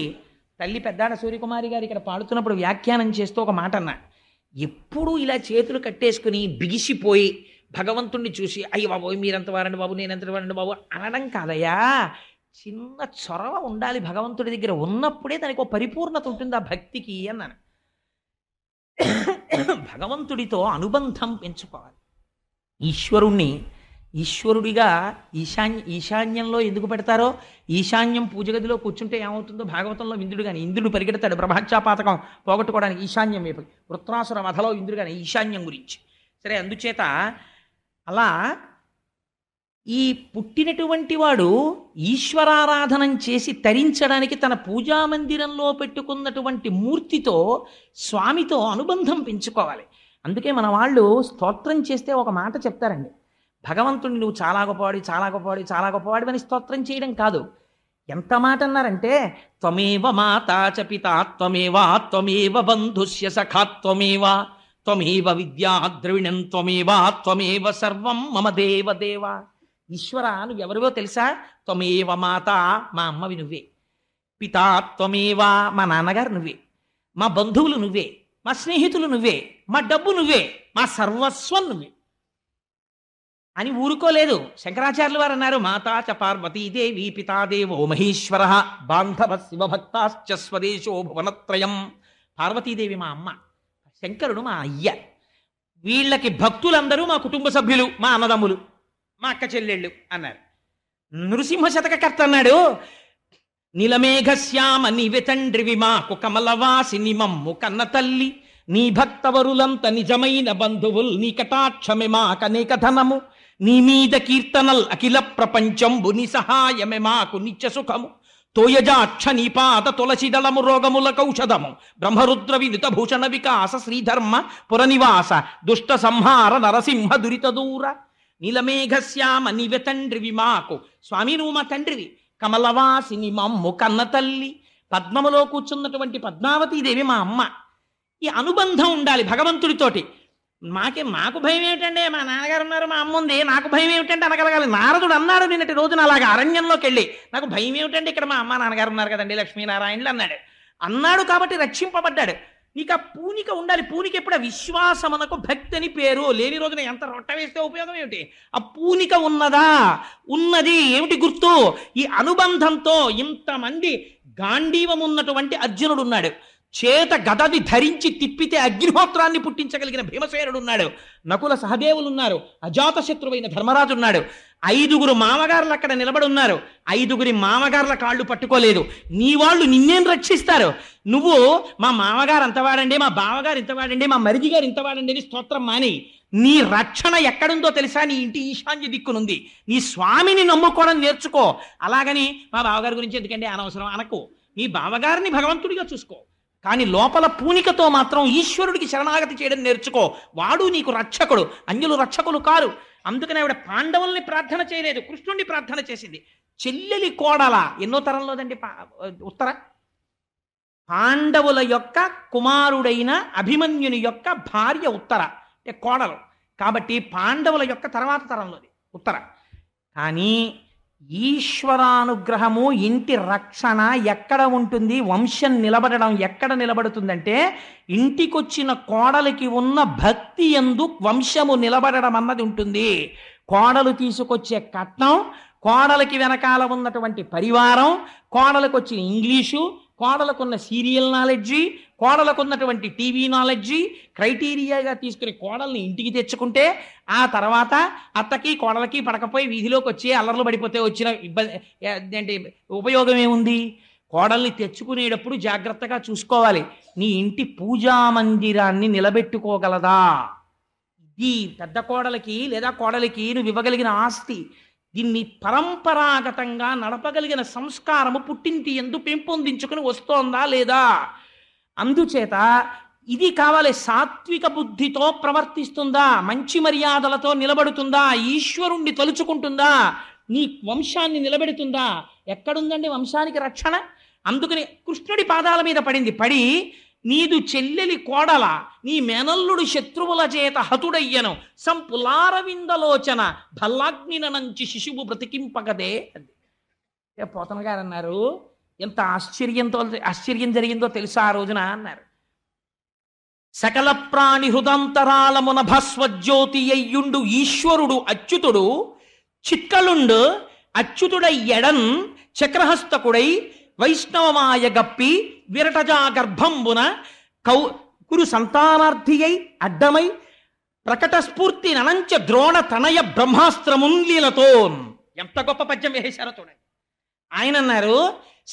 Speaker 1: తల్లి పెద్దాడ సూర్యకుమారి గారు ఇక్కడ పాడుతున్నప్పుడు వ్యాఖ్యానం చేస్తూ ఒక మాట అన్నా. ఎప్పుడూ ఇలా చేతులు కట్టేసుకుని బిగిసిపోయి భగవంతుణ్ణి చూసి అయ్యి బాబోయ్ మీరెంత వారండి బాబు, నేనెంత వారండి బాబు అనడం కాదయ్యా. చిన్న చొరవ ఉండాలి భగవంతుడి దగ్గర. ఉన్నప్పుడే దానికి ఒక పరిపూర్ణత ఉంటుంది ఆ భక్తికి అన్నాను. భగవంతుడితో అనుబంధం పెంచుకోవాలి. ఈశ్వరుడిగా ఈశాన్యంలో ఎందుకు పెడతారో, ఈశాన్యం పూజ గదిలో కూర్చుంటే ఏమవుతుందో భాగవతంలో ఇంద్రుడు కానీ, ఇంద్రుడు పరిగెడతాడు బ్రహ్మహత్యాపాతకం పోగొట్టుకోవడానికి ఈశాన్యం వైపు. వృత్రాసుర వధలో ఇంద్రుడు కానీ ఈశాన్యం గురించి. సరే, అందుచేత అలా ఈ పుట్టినటువంటి వాడు ఈశ్వరారాధనం చేసి తరించడానికి తన పూజామందిరంలో పెట్టుకున్నటువంటి మూర్తితో, స్వామితో అనుబంధం పెంచుకోవాలి. అందుకే మన వాళ్ళు స్తోత్రం చేస్తే ఒక మాట చెప్తారండి, భగవంతుడిని నువ్వు చాలా గొప్పవాడి, చాలా గొప్పవాడి, చాలా గొప్పవాడి అని స్తోత్రం చేయడం కాదు. ఎంత మాట అన్నారంటే, త్వమేవ మాతా చ పితా త్వమేవా త్వమేవ బంధుస్య సఖా త్వమేవా త్వమేవ విద్యా ద్రవిణం త్వమేవా త్వమేవ సర్వం మమ దేవ దేవ. ఈశ్వర నువ్వెవరివో తెలుసా? త్వమేవ మాత, మా అమ్మవి నువ్వే. పితా త్వమేవా, మా నాన్నగారు నువ్వే. మా బంధువులు నువ్వే. మా స్నేహితులు నువ్వే. మా డబ్బు నువ్వే. మా సర్వస్వం నువ్వే అని ఊరుకోలేదు. శంకరాచార్యులు వారు అన్నారు, మాతా చ పార్వతీదేవి పితాదేవో మహేశ్వర బాంధవ శివభక్తాశ్చ స్వదేశో భువనత్రయం. పార్వతీదేవి మా అమ్మ, శంకరుడు మా అయ్య. వీళ్ళకి భక్తులందరూ మా కుటుంబ సభ్యులు, మా అన్నదమ్ములు, మా అక్క చెల్లెళ్ళు అన్నారు. నృసింహ శతకకర్త అన్నాడు, నీలమేఘశ్యామ నీవె తండ్రివి మాకు కమలవాసిని మమ్ము కన్న తల్లి, నీ భక్తవరులంత నిజమైన బంధువుల్, నీ కటాక్షమే మాకనేక ధనము, నీ మీద కీర్తనల్ అఖిల ప్రపంచంబు నీ సహాయమే మాకు నిత్య సుఖము, తోయజాక్ష నీపాత తులసిదళము రోగముల కౌషధము బ్రహ్మరుద్ర వినుత భూషణ వికాస శ్రీధర్మ పురనివాస దుష్ట సంహార నరసింహ దురిత దూర నీలమేఘశ్యామ నీవె తండ్రివి మాకు. స్వామి నువ్వు మా తండ్రివి. కమలవాసిని మమ్ము కన్న తల్లి. పద్మములో కూర్చున్నటువంటి పద్మావతీదేవి మా అమ్మ. ఈ అనుబంధం ఉండాలి భగవంతుడితోటి. మాకు భయం ఏమిటంటే మా నాన్నగారు ఉన్నారు, మా అమ్మ ఉంది, నాకు భయం ఏమిటంటే అనగలగాలి. నారదుడు అన్నాడు నిన్నటి రోజున అలాగా అరణ్యంలోకి వెళ్ళి, నాకు భయం ఏమిటంటే ఇక్కడ మా అమ్మ నాన్నగారు ఉన్నారు కదండి లక్ష్మీనారాయణులు అన్నాడు కాబట్టి రక్షింపబడ్డాడు. నీకు ఆ పూనిక ఉండాలి. పూనిక ఎప్పుడు విశ్వాసమునకు భక్తి అని పేరు. లేని రోజున ఎంత రొట్ట వేస్తే ఉపయోగం ఏమిటి? ఆ పూనిక ఉన్నదా? ఉన్నది. ఏమిటి గుర్తు? ఈ అనుబంధంతో ఇంతమంది గాంధీవం ఉన్నటువంటి అర్జునుడు ఉన్నాడు. చేత గదది ధరించి తిప్పితే అగ్నిహోత్రాన్ని పుట్టించగలిగిన భీమసేనుడు ఉన్నాడు. నకుల సహదేవులు ఉన్నారు. అజాతశత్రువైన ధర్మరాజు ఉన్నాడు. 5గురు మామగారులు అక్కడ నిలబడి ఉన్నారు. 5గురి మామగారుల కాళ్ళు పట్టుకోలేదు. నీ వాళ్ళు నిన్నేం రక్షిస్తారు? నువ్వు మా మామగారు అంతవాడండి, మా బావగారు ఇంతవాడండి, మా మరిది గారు ఇంతవాడండి అని స్తోత్రం మాని. నీ రక్షణ ఎక్కడుందో తెలుసా? నీ ఇంటి ఈశాన్య దిక్కునుంది. నీ స్వామిని నమ్ముకోవడం నేర్చుకో. అలాగని మా బావగారి గురించి ఎందుకంటే అనవసరం అనకు. నీ బావగారిని భగవంతుడిగా చూసుకో. కానీ లోపల పూనికతో మాత్రం ఈశ్వరుడికి శరణాగతి చేయడం నేర్చుకో. వాడు నీకు రక్షకుడు, అన్యులు రక్షకులు కారు. అందుకని ఆవిడ పాండవుల్ని ప్రార్థన చేయలేదు, కృష్ణుడిని ప్రార్థన చేసింది. చెల్లెలి కోడల ఎన్నో తరంలోదండి ఉత్తర? పాండవుల యొక్క కుమారుడైన అభిమన్యుని యొక్క భార్య ఉత్తర, అంటే కోడలు. కాబట్టి పాండవుల యొక్క తర్వాత తరంలోది ఉత్తర. కానీ ఈశ్వరానుగ్రహము, ఇంటి రక్షణ ఎక్కడ ఉంటుంది? వంశం నిలబడడం ఎక్కడ నిలబడుతుందంటే ఇంటికొచ్చిన కోడలికి ఉన్న భక్తి యందు వంశము నిలబడడం అన్నది ఉంటుంది. కోడలు తీసుకొచ్చే కట్నం, కోడలికి వెనకాల ఉన్నటువంటి పరివారం, కోడలకు వచ్చిన ఇంగ్లీషు, కోడలకున్న సీరియల్ నాలెడ్జి, కోడలకున్నటువంటి టీవీ నాలెడ్జి క్రైటీరియాగా తీసుకుని కోడల్ని ఇంటికి తెచ్చుకుంటే ఆ తర్వాత అత్తకి కోడలకి పడకపోయి వీధిలోకి వచ్చి అల్లర్లు పడిపోతే వచ్చిన ఇబ్బంది ఏంటి? ఉపయోగం ఏముంది? కోడల్ని తెచ్చుకునేటప్పుడు జాగ్రత్తగా చూసుకోవాలి. నీ ఇంటి పూజా మందిరాన్ని నిలబెట్టుకోగలదా? ఇది పెద్ద కోడలికి లేదా కోడలికి నువ్వు ఇవ్వగలిగిన ఆస్తి. దీన్ని పరంపరాగతంగా నడపగలిగిన సంస్కారము పుట్టింటి ఎందు పెంపొందించుకుని వస్తోందా లేదా? అందుచేత ఇది కావాలి. సాత్విక బుద్ధితో ప్రవర్తిస్తుందా? మంచి మర్యాదలతో నిలబడుతుందా? ఈశ్వరుణ్ణి తలుచుకుంటుందా? నీ వంశాన్ని నిలబెడుతుందా? ఎక్కడుందండి వంశానికి రక్షణ? అందుకని కృష్ణుడి పాదాల మీద పడి నీదు చెల్లెలి కోడల, నీ మేనల్లుడు శత్రువుల చేత హతుడయ్యను, సంపులారవిందలోచన భల్లాగ్నిన నంచి శిశువు బ్రతికింపగదే అంది. పోతన గారు అన్నారు, ఎంత ఆశ్చర్యం జరిగిందో తెలుసా ఆ రోజున అన్నారు. సకల ప్రాణి హృదంతరాళమున భస్వజ్యోతి అయ్యుండు ఈశ్వరుడు అచ్యుతుడు చిత్కలుండు అచ్యుతుడై ఎడన్ చక్రహస్తకుడై వైష్ణవమాయ గప్పి విరటజా గర్భంబున కురు సంతానార్థి అయి అడ్డమై ప్రకట స్ఫూర్తి ననంచ ద్రోణ తనయ బ్రహ్మాస్త్రమున్లీలతో. ఎంత గొప్ప పద్యం వేశారో చూడండి. ఆయన అన్నారు,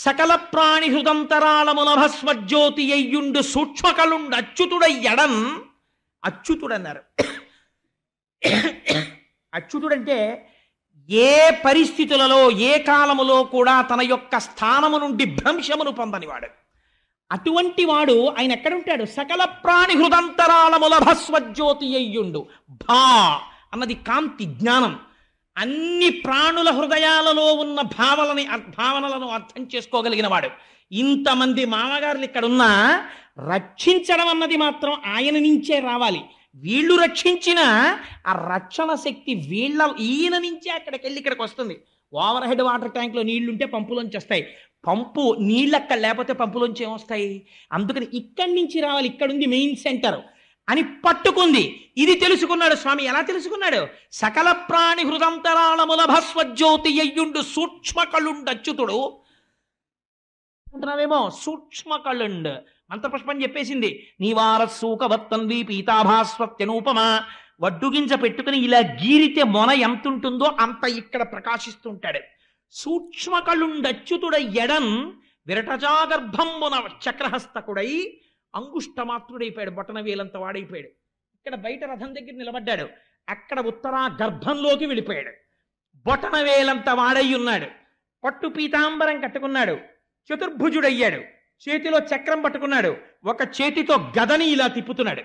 Speaker 1: సకల ప్రాణి హృదంతరాళమున భస్వజ్యోతి అయ్యుండు సూక్ష్మకలుండు అచ్యుతుడై ఎడన్. అచ్యుతుడన్నారు. అచ్యుతుడంటే ఏ పరిస్థితులలో ఏ కాలములో కూడా తన యొక్క స్థానము నుండి భ్రంశమును పొందనివాడు. అటువంటి వాడు ఆయన ఎక్కడుంటాడు? సకల ప్రాణి హృదంతరాళముల భస్వజ్యోతి అయ్యుండు. భా అన్నది కాంతి, జ్ఞానం. అన్ని ప్రాణుల హృదయాలలో ఉన్న భావనలను అర్థం చేసుకోగలిగిన వాడు. ఇంతమంది మామగారులు ఇక్కడున్నా రక్షించడం అన్నది మాత్రం ఆయన నుంచే రావాలి. వీళ్ళు రక్షించిన ఆ రక్షణ శక్తి ఈయన నుంచే అక్కడికి వెళ్ళి ఇక్కడికి వస్తుంది. ఓవర్ హెడ్ వాటర్ ట్యాంక్లో నీళ్లుంటే పంపులోంచి వస్తాయి. పంపు నీళ్ళు అక్కడ లేకపోతే పంపులోంచి ఏమొస్తాయి? అందుకని ఇక్కడి నుంచి రావాలి, ఇక్కడుంది మెయిన్ సెంటర్ అని పట్టుకుంది. ఇది తెలుసుకున్నాడు స్వామి. ఎలా తెలుసుకున్నాడు? సకల ప్రాణి హృదంతరాళముల భస్వజ్యోతి అయ్యుండు సూక్ష్మకళుండు అచ్యుతుడు అంటున్నావేమో. సూక్ష్మకళుండు మంత్రపుష్పం చెప్పేసింది. నీవారస్సూకవత్తన్వి పీతాభాస్వత్యనూపమ. వడ్డుగింజ పెట్టుకుని ఇలా గీరితే మొన ఎంత ఉంటుందో అంత ఇక్కడ ప్రకాశిస్తుంటాడు. సూక్ష్మకళుండచ్యుతుడై ఎడన్ విరటజాగర్భంబున చక్రహస్తకుడై అంగుష్టమాత్రుడైపోయాడు. బొటన వేలంత వాడైపోయాడు. ఇక్కడ బయట రథం దగ్గర నిలబడ్డాడు. అక్కడ ఉత్తరా గర్భంలోకి వెళ్ళిపోయాడు. బొటన వేలంత వాడై ఉన్నాడు. పట్టు పీతాంబరం కట్టుకున్నాడు. చతుర్భుజుడయ్యాడు, చేతిలో చక్రం పట్టుకున్నాడు, ఒక చేతితో గదని ఇలా తిప్పుతున్నాడు.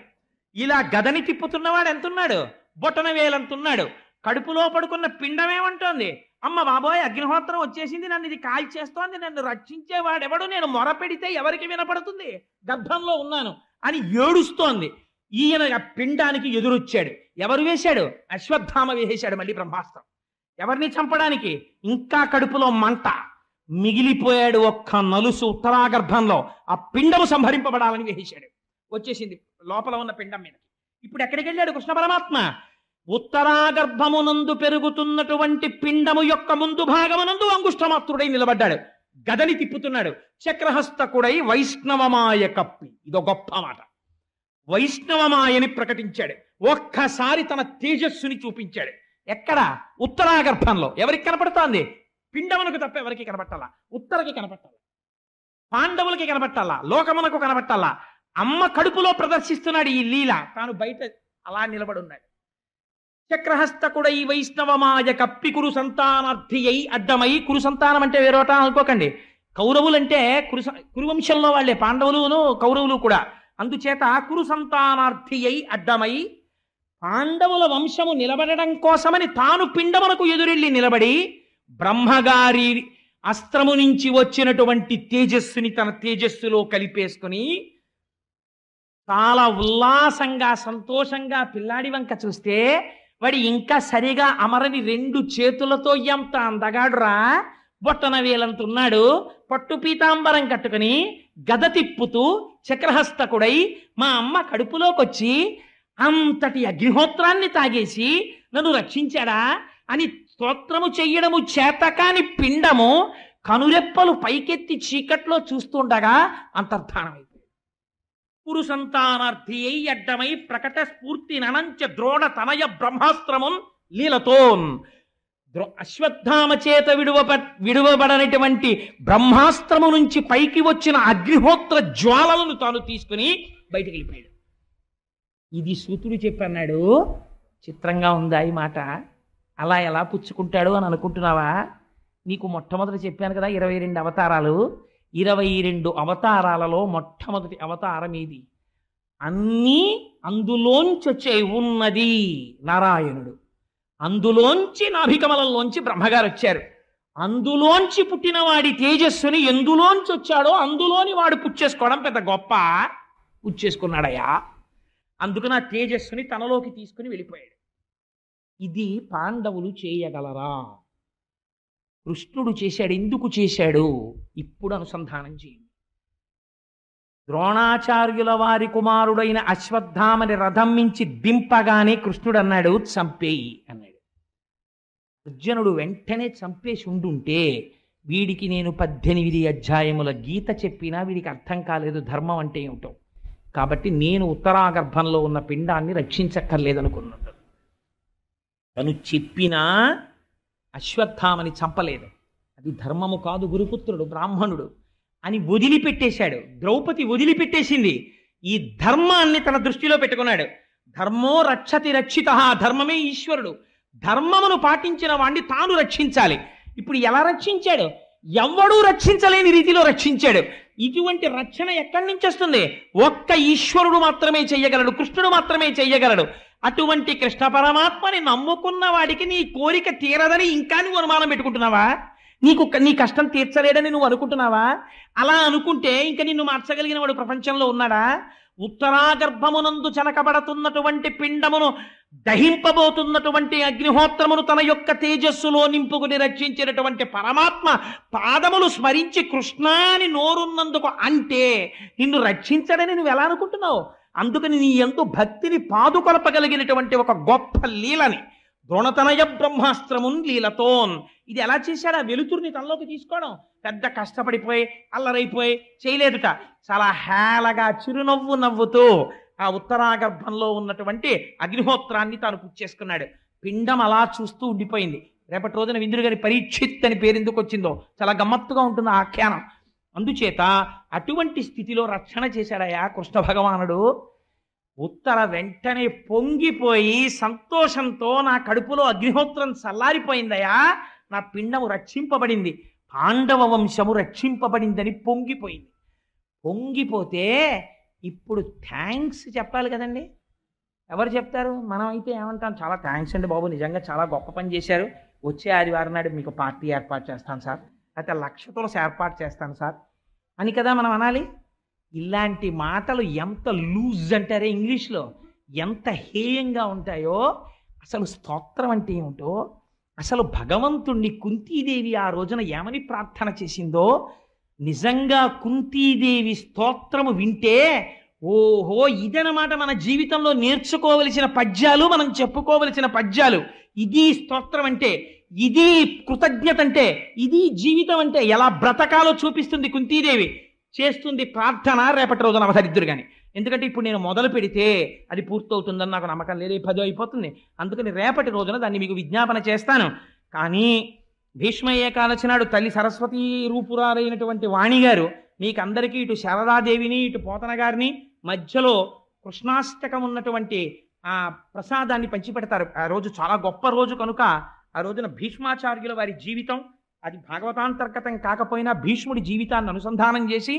Speaker 1: ఇలా గదని తిప్పుతున్నవాడు ఎంతున్నాడు? బొటన వేలంతున్నాడు. కడుపులో పడుకున్న పిండం ఏమంటోంది? అమ్మ బాబోయ్, అగ్నిహోత్రం వచ్చేసింది, నన్ను ఇది కాల్చేస్తోంది, నన్ను రక్షించేవాడెవడు, నేను మొర పెడితే ఎవరికి వినపడుతుంది, గర్భంలో ఉన్నాను అని ఏడుస్తోంది. ఈయన ఆ పిండానికి ఎదురొచ్చాడు. ఎవరు వేశాడు? అశ్వత్థామ వేసేశాడు మళ్ళీ బ్రహ్మాస్త్రం. ఎవరిని చంపడానికి? ఇంకా కడుపులో మంట మిగిలిపోయాడు, ఒక్క నలుసు ఉత్తరాగర్భంలో. ఆ పిండము సంహరింపబడాలని వేసేశాడు. వచ్చేసింది లోపల ఉన్న పిండం మీద. ఇప్పుడు ఎక్కడికి వెళ్ళాడు కృష్ణ పరమాత్మ? ఉత్తరాగర్భమునందు పెరుగుతున్నటువంటి పిండము యొక్క ముందు భాగమునందు అంగుష్టమాత్రుడై నిలబడ్డాడు. గదని తిప్పుతున్నాడు. చక్రహస్తకుడై వైష్ణవమాయ కప్పి, ఇదో గొప్ప మాట. వైష్ణవమాయని ప్రకటించాడు. ఒక్కసారి తన తేజస్సుని చూపించాడు. ఎక్కడ? ఉత్తరాగర్భంలో. ఎవరికి కనపడుతోంది? పిండమునకు తప్ప ఎవరికి కనపట్టాలా? ఉత్తరకి కనపట్టాలా, పాండవులకి కనపట్టాలా, లోకమునకు కనపట్టాలా. అమ్మ కడుపులో ప్రదర్శిస్తున్నాడు ఈ లీల. తాను బయట అలా నిలబడి ఉన్నాడు. చక్రహస్తకుడై వైష్ణవమాయ కప్పి కురు సంతానార్థి అయి అడ్డమై. కురు సంతానం అంటే వేరోట అనుకోకండి. కౌరవులంటే కురువంశంలో వాళ్లే పాండవులును కౌరవులు కూడా. అందుచేత కురు సంతానార్థి అయి అడ్డమై పాండవుల వంశము నిలబడడం కోసమని తాను పిండమునకు ఎదురెళ్ళి నిలబడి బ్రహ్మగారి అస్త్రము నుంచి వచ్చినటువంటి తేజస్సుని తన తేజస్సులో కలిపేసుకుని చాలా ఉల్లాసంగా సంతోషంగా పిల్లాడి వంక చూస్తే వాడి ఇంకా సరిగా అమరని రెండు చేతులతో ఎంత అందగాడురా, బొట్టన వేలంతున్నాడు. పట్టు పీతాంబరం కట్టుకుని గద తిప్పుతూ చక్రహస్తకుడై మా అమ్మ కడుపులోకొచ్చి అంతటి అగ్నిహోత్రాన్ని తాగేసి నన్ను రక్షించాడా అని స్తోత్రము చెయ్యడము చేతకాని పిండము కనురెప్పలు పైకెత్తి చీకట్లో చూస్తుండగా అంతర్ధానమైంది. కురు సంతానార్థి అయి అడ్డమై ప్రకట స్ఫూర్తి ననంచ ద్రోణ తనయ బ్రహ్మాస్త్రమున్ లీలతోన్. అశ్వత్థామ చేత విడువబడనటువంటి బ్రహ్మాస్త్రము నుంచి పైకి వచ్చిన అగ్నిహోత్ర జ్వాలలను తాను తీసుకుని బయటికి వెళ్ళిపోయాడు. ఇది సూతుడు చెప్పన్నాడు. చిత్రంగా ఉందా ఈ మాట? అలా ఎలా పుచ్చుకుంటాడు అని అనుకుంటున్నావా? నీకు మొట్టమొదటి చెప్పాను కదా 22 అవతారాలు. 22 అవతారాలలో మొట్టమొదటి అవతారం ఇది. అన్నీ అందులోంచి వచ్చే ఉన్నది నారాయణుడు. అందులోంచి నాభికమలంలోంచి బ్రహ్మగారు వచ్చారు. అందులోంచి పుట్టిన వాడి తేజస్సుని ఎందులోంచి వచ్చాడో అందులోని వాడు పుచ్చేసుకోవడం పెద్ద గొప్ప. పుచ్చేసుకున్నాడయా. అందుకు నా తేజస్సుని తనలోకి తీసుకుని వెళ్ళిపోయాడు. ఇది పాండవులు చేయగలరా? కృష్ణుడు చేశాడు. ఎందుకు చేశాడు? ఇప్పుడు అనుసంధానం చేయండి. ద్రోణాచార్యుల వారి కుమారుడైన అశ్వత్థామని రథం మించి దింపగానే కృష్ణుడు అన్నాడు చంపేయి అన్నాడు. అర్జునుడు వెంటనే చంపేసి ఉండుంటే వీడికి నేను 18 అధ్యాయముల గీత చెప్పినా వీడికి అర్థం కాలేదు ధర్మం అంటే ఏమిటో. కాబట్టి నేను ఉత్తరాగర్భంలో ఉన్న పిండాన్ని రక్షించక్కర్లేదనుకున్నాడు. తను చెప్పినా అశ్వత్థామని చంపలేదు. అది ధర్మము కాదు, గురుపుత్రుడు బ్రాహ్మణుడు అని వదిలిపెట్టేశాడు. ద్రౌపది వదిలిపెట్టేసింది. ఈ ధర్మాన్ని తన దృష్టిలో పెట్టుకున్నాడు. ధర్మో రక్షతి రక్షిత. ధర్మమే ఈశ్వరుడు. ధర్మమును పాటించిన వాణ్ణి తాను రక్షించాలి. ఇప్పుడు ఎలా రక్షించాడు? ఎవ్వడూ రక్షించలేని రీతిలో రక్షించాడు. ఇటువంటి రక్షణ ఎక్కడి నుంచి వస్తుంది? ఒక్క ఈశ్వరుడు మాత్రమే చెయ్యగలడు, కృష్ణుడు మాత్రమే చెయ్యగలడు. అటువంటి కృష్ణ పరమాత్మని నమ్ముకున్న వాడికి నీ కోరిక తీరదని ఇంకా నువ్వు అనుమానం పెట్టుకుంటున్నావా? నీ కష్టం తీర్చలేడని నువ్వు అనుకుంటున్నావా? అలా అనుకుంటే ఇంకా నిన్ను మార్చగలిగిన వాడు ప్రపంచంలో ఉన్నాడా? ఉత్తరాగర్భమునందు చనకబడుతున్నటువంటి పిండమును దహింపబోతున్నటువంటి అగ్నిహోత్రమును తన యొక్క తేజస్సులో నింపుకుని రక్షించినటువంటి పరమాత్మ పాదములు స్మరించి కృష్ణాని నోరున్నందుకు అంటే నిన్ను రక్షించడని నువ్వు ఎలా అనుకుంటున్నావు? అందుకని నీ ఎందు భక్తిని పాదుకొలపగలిగినటువంటి ఒక గొప్ప లీలని ద్రోణతనయ బ్రహ్మాస్త్రమున్ లీలతోన్. ఇది ఎలా చేశాడు? ఆ వెలుతురుని తనలోకి తీసుకోవడం పెద్ద కష్టపడిపోయి అల్లరైపోయి చేయలేదుట. చాలా హేళగా చిరునవ్వు నవ్వుతూ ఆ ఉత్తరాగర్భంలో ఉన్నటువంటి అగ్నిహోత్రాన్ని తాను పుచ్చేసుకున్నాడు. పిండం అలా చూస్తూ ఉండిపోయింది. రేపటి రోజున విందుడు గారి పరీక్షిత్ అని పేరు ఎందుకు వచ్చిందో చాలా గమ్మత్తుగా ఉంటుంది ఆ ఆఖ్యానం. అందుచేత అటువంటి స్థితిలో రక్షణ చేశాడయా కృష్ణ భగవానుడు. ఉత్తర వెంటనే పొంగిపోయి సంతోషంతో నా కడుపులో అగ్నిహోత్రం చల్లారిపోయిందయా, నా పిండము రక్షింపబడింది, పాండవ వంశము రక్షింపబడిందని పొంగిపోయింది. పొంగిపోతే ఇప్పుడు థ్యాంక్స్ చెప్పాలి కదండి. ఎవరు చెప్తారు? మనం అయితే ఏమంటాం, చాలా థ్యాంక్స్ అండి బాబు, నిజంగా చాలా గొప్ప పని చేశారు, వచ్చే ఆదివారం నాడు మీకు పార్టీ ఏర్పాటు చేస్తాను సార్, అయితే 1,00,000 తులసి ఏర్పాటు చేస్తాను సార్ అని కదా మనం అనాలి. ఇలాంటి మాటలు ఎంత లూజ్ అంటారే ఇంగ్లీష్లో, ఎంత హేయంగా ఉంటాయో. అసలు స్తోత్రం అంటే ఏమిటో, అసలు భగవంతుణ్ణి కుంతీదేవి ఆ రోజున ఏమని ప్రార్థన చేసిందో, నిజంగా కుంతీదేవి స్తోత్రము వింటే ఓహో ఇదనమాట మన జీవితంలో నేర్చుకోవలసిన పద్యాలు, మనం చెప్పుకోవలసిన పద్యాలు. ఇది స్తోత్రం అంటే, ఇది కృతజ్ఞత అంటే, ఇది జీవితం అంటే ఎలా బ్రతకాలో చూపిస్తుంది కుంతీదేవి. చేస్తుంది ప్రార్థన, రేపటి రోజున అవతరిద్దురు కానీ. ఎందుకంటే ఇప్పుడు నేను మొదలు పెడితే అది పూర్తవుతుందని నాకు నమ్మకం లేదు, 10 అయిపోతుంది. అందుకని రేపటి రోజున దాన్ని మీకు విజ్ఞాపన చేస్తాను. కానీ భీష్మ ఏకాదశి నాడు తల్లి సరస్వతీ రూపురాలైనటువంటి వాణిగారు మీకందరికీ ఇటు శారదాదేవిని ఇటు పోతన గారిని మధ్యలో కృష్ణాష్టకం ఉన్నటువంటి ఆ ప్రసాదాన్ని పంచిపెడతారు. ఆ రోజు చాలా గొప్ప రోజు కనుక ఆ రోజున భీష్మాచార్యుల వారి జీవితం, అది భాగవతాంతర్గతం కాకపోయినా భీష్ముడి జీవితాన్ని అనుసంధానం చేసి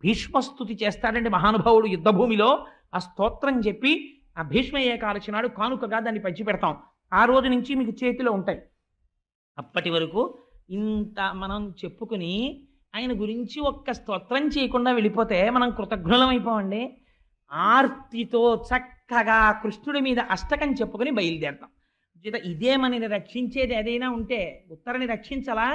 Speaker 1: భీష్మస్తుతి చేస్తాడండి మహానుభావుడు యుద్ధభూమిలో. ఆ స్తోత్రం చెప్పి ఆ భీష్మ ఏకాదశి నాడు కానుకగా దాన్ని పంచిపెడతాం. ఆ రోజు నుంచి మీకు చేతిలో ఉంటాయి. అప్పటి వరకు ఇంత మనం చెప్పుకుని ఆయన గురించి ఒక్క స్తోత్రం చేయకుండా వెళ్ళిపోతే మనం కృతజ్ఞులం అయిపోవండి. ఆర్తితో చక్కగా కృష్ణుడి మీద అష్టకం చెప్పుకొని బయలుదేరతాం. ఇదే మనని రక్షించేది ఏదైనా ఉంటే ఉత్తరని రక్షించలా.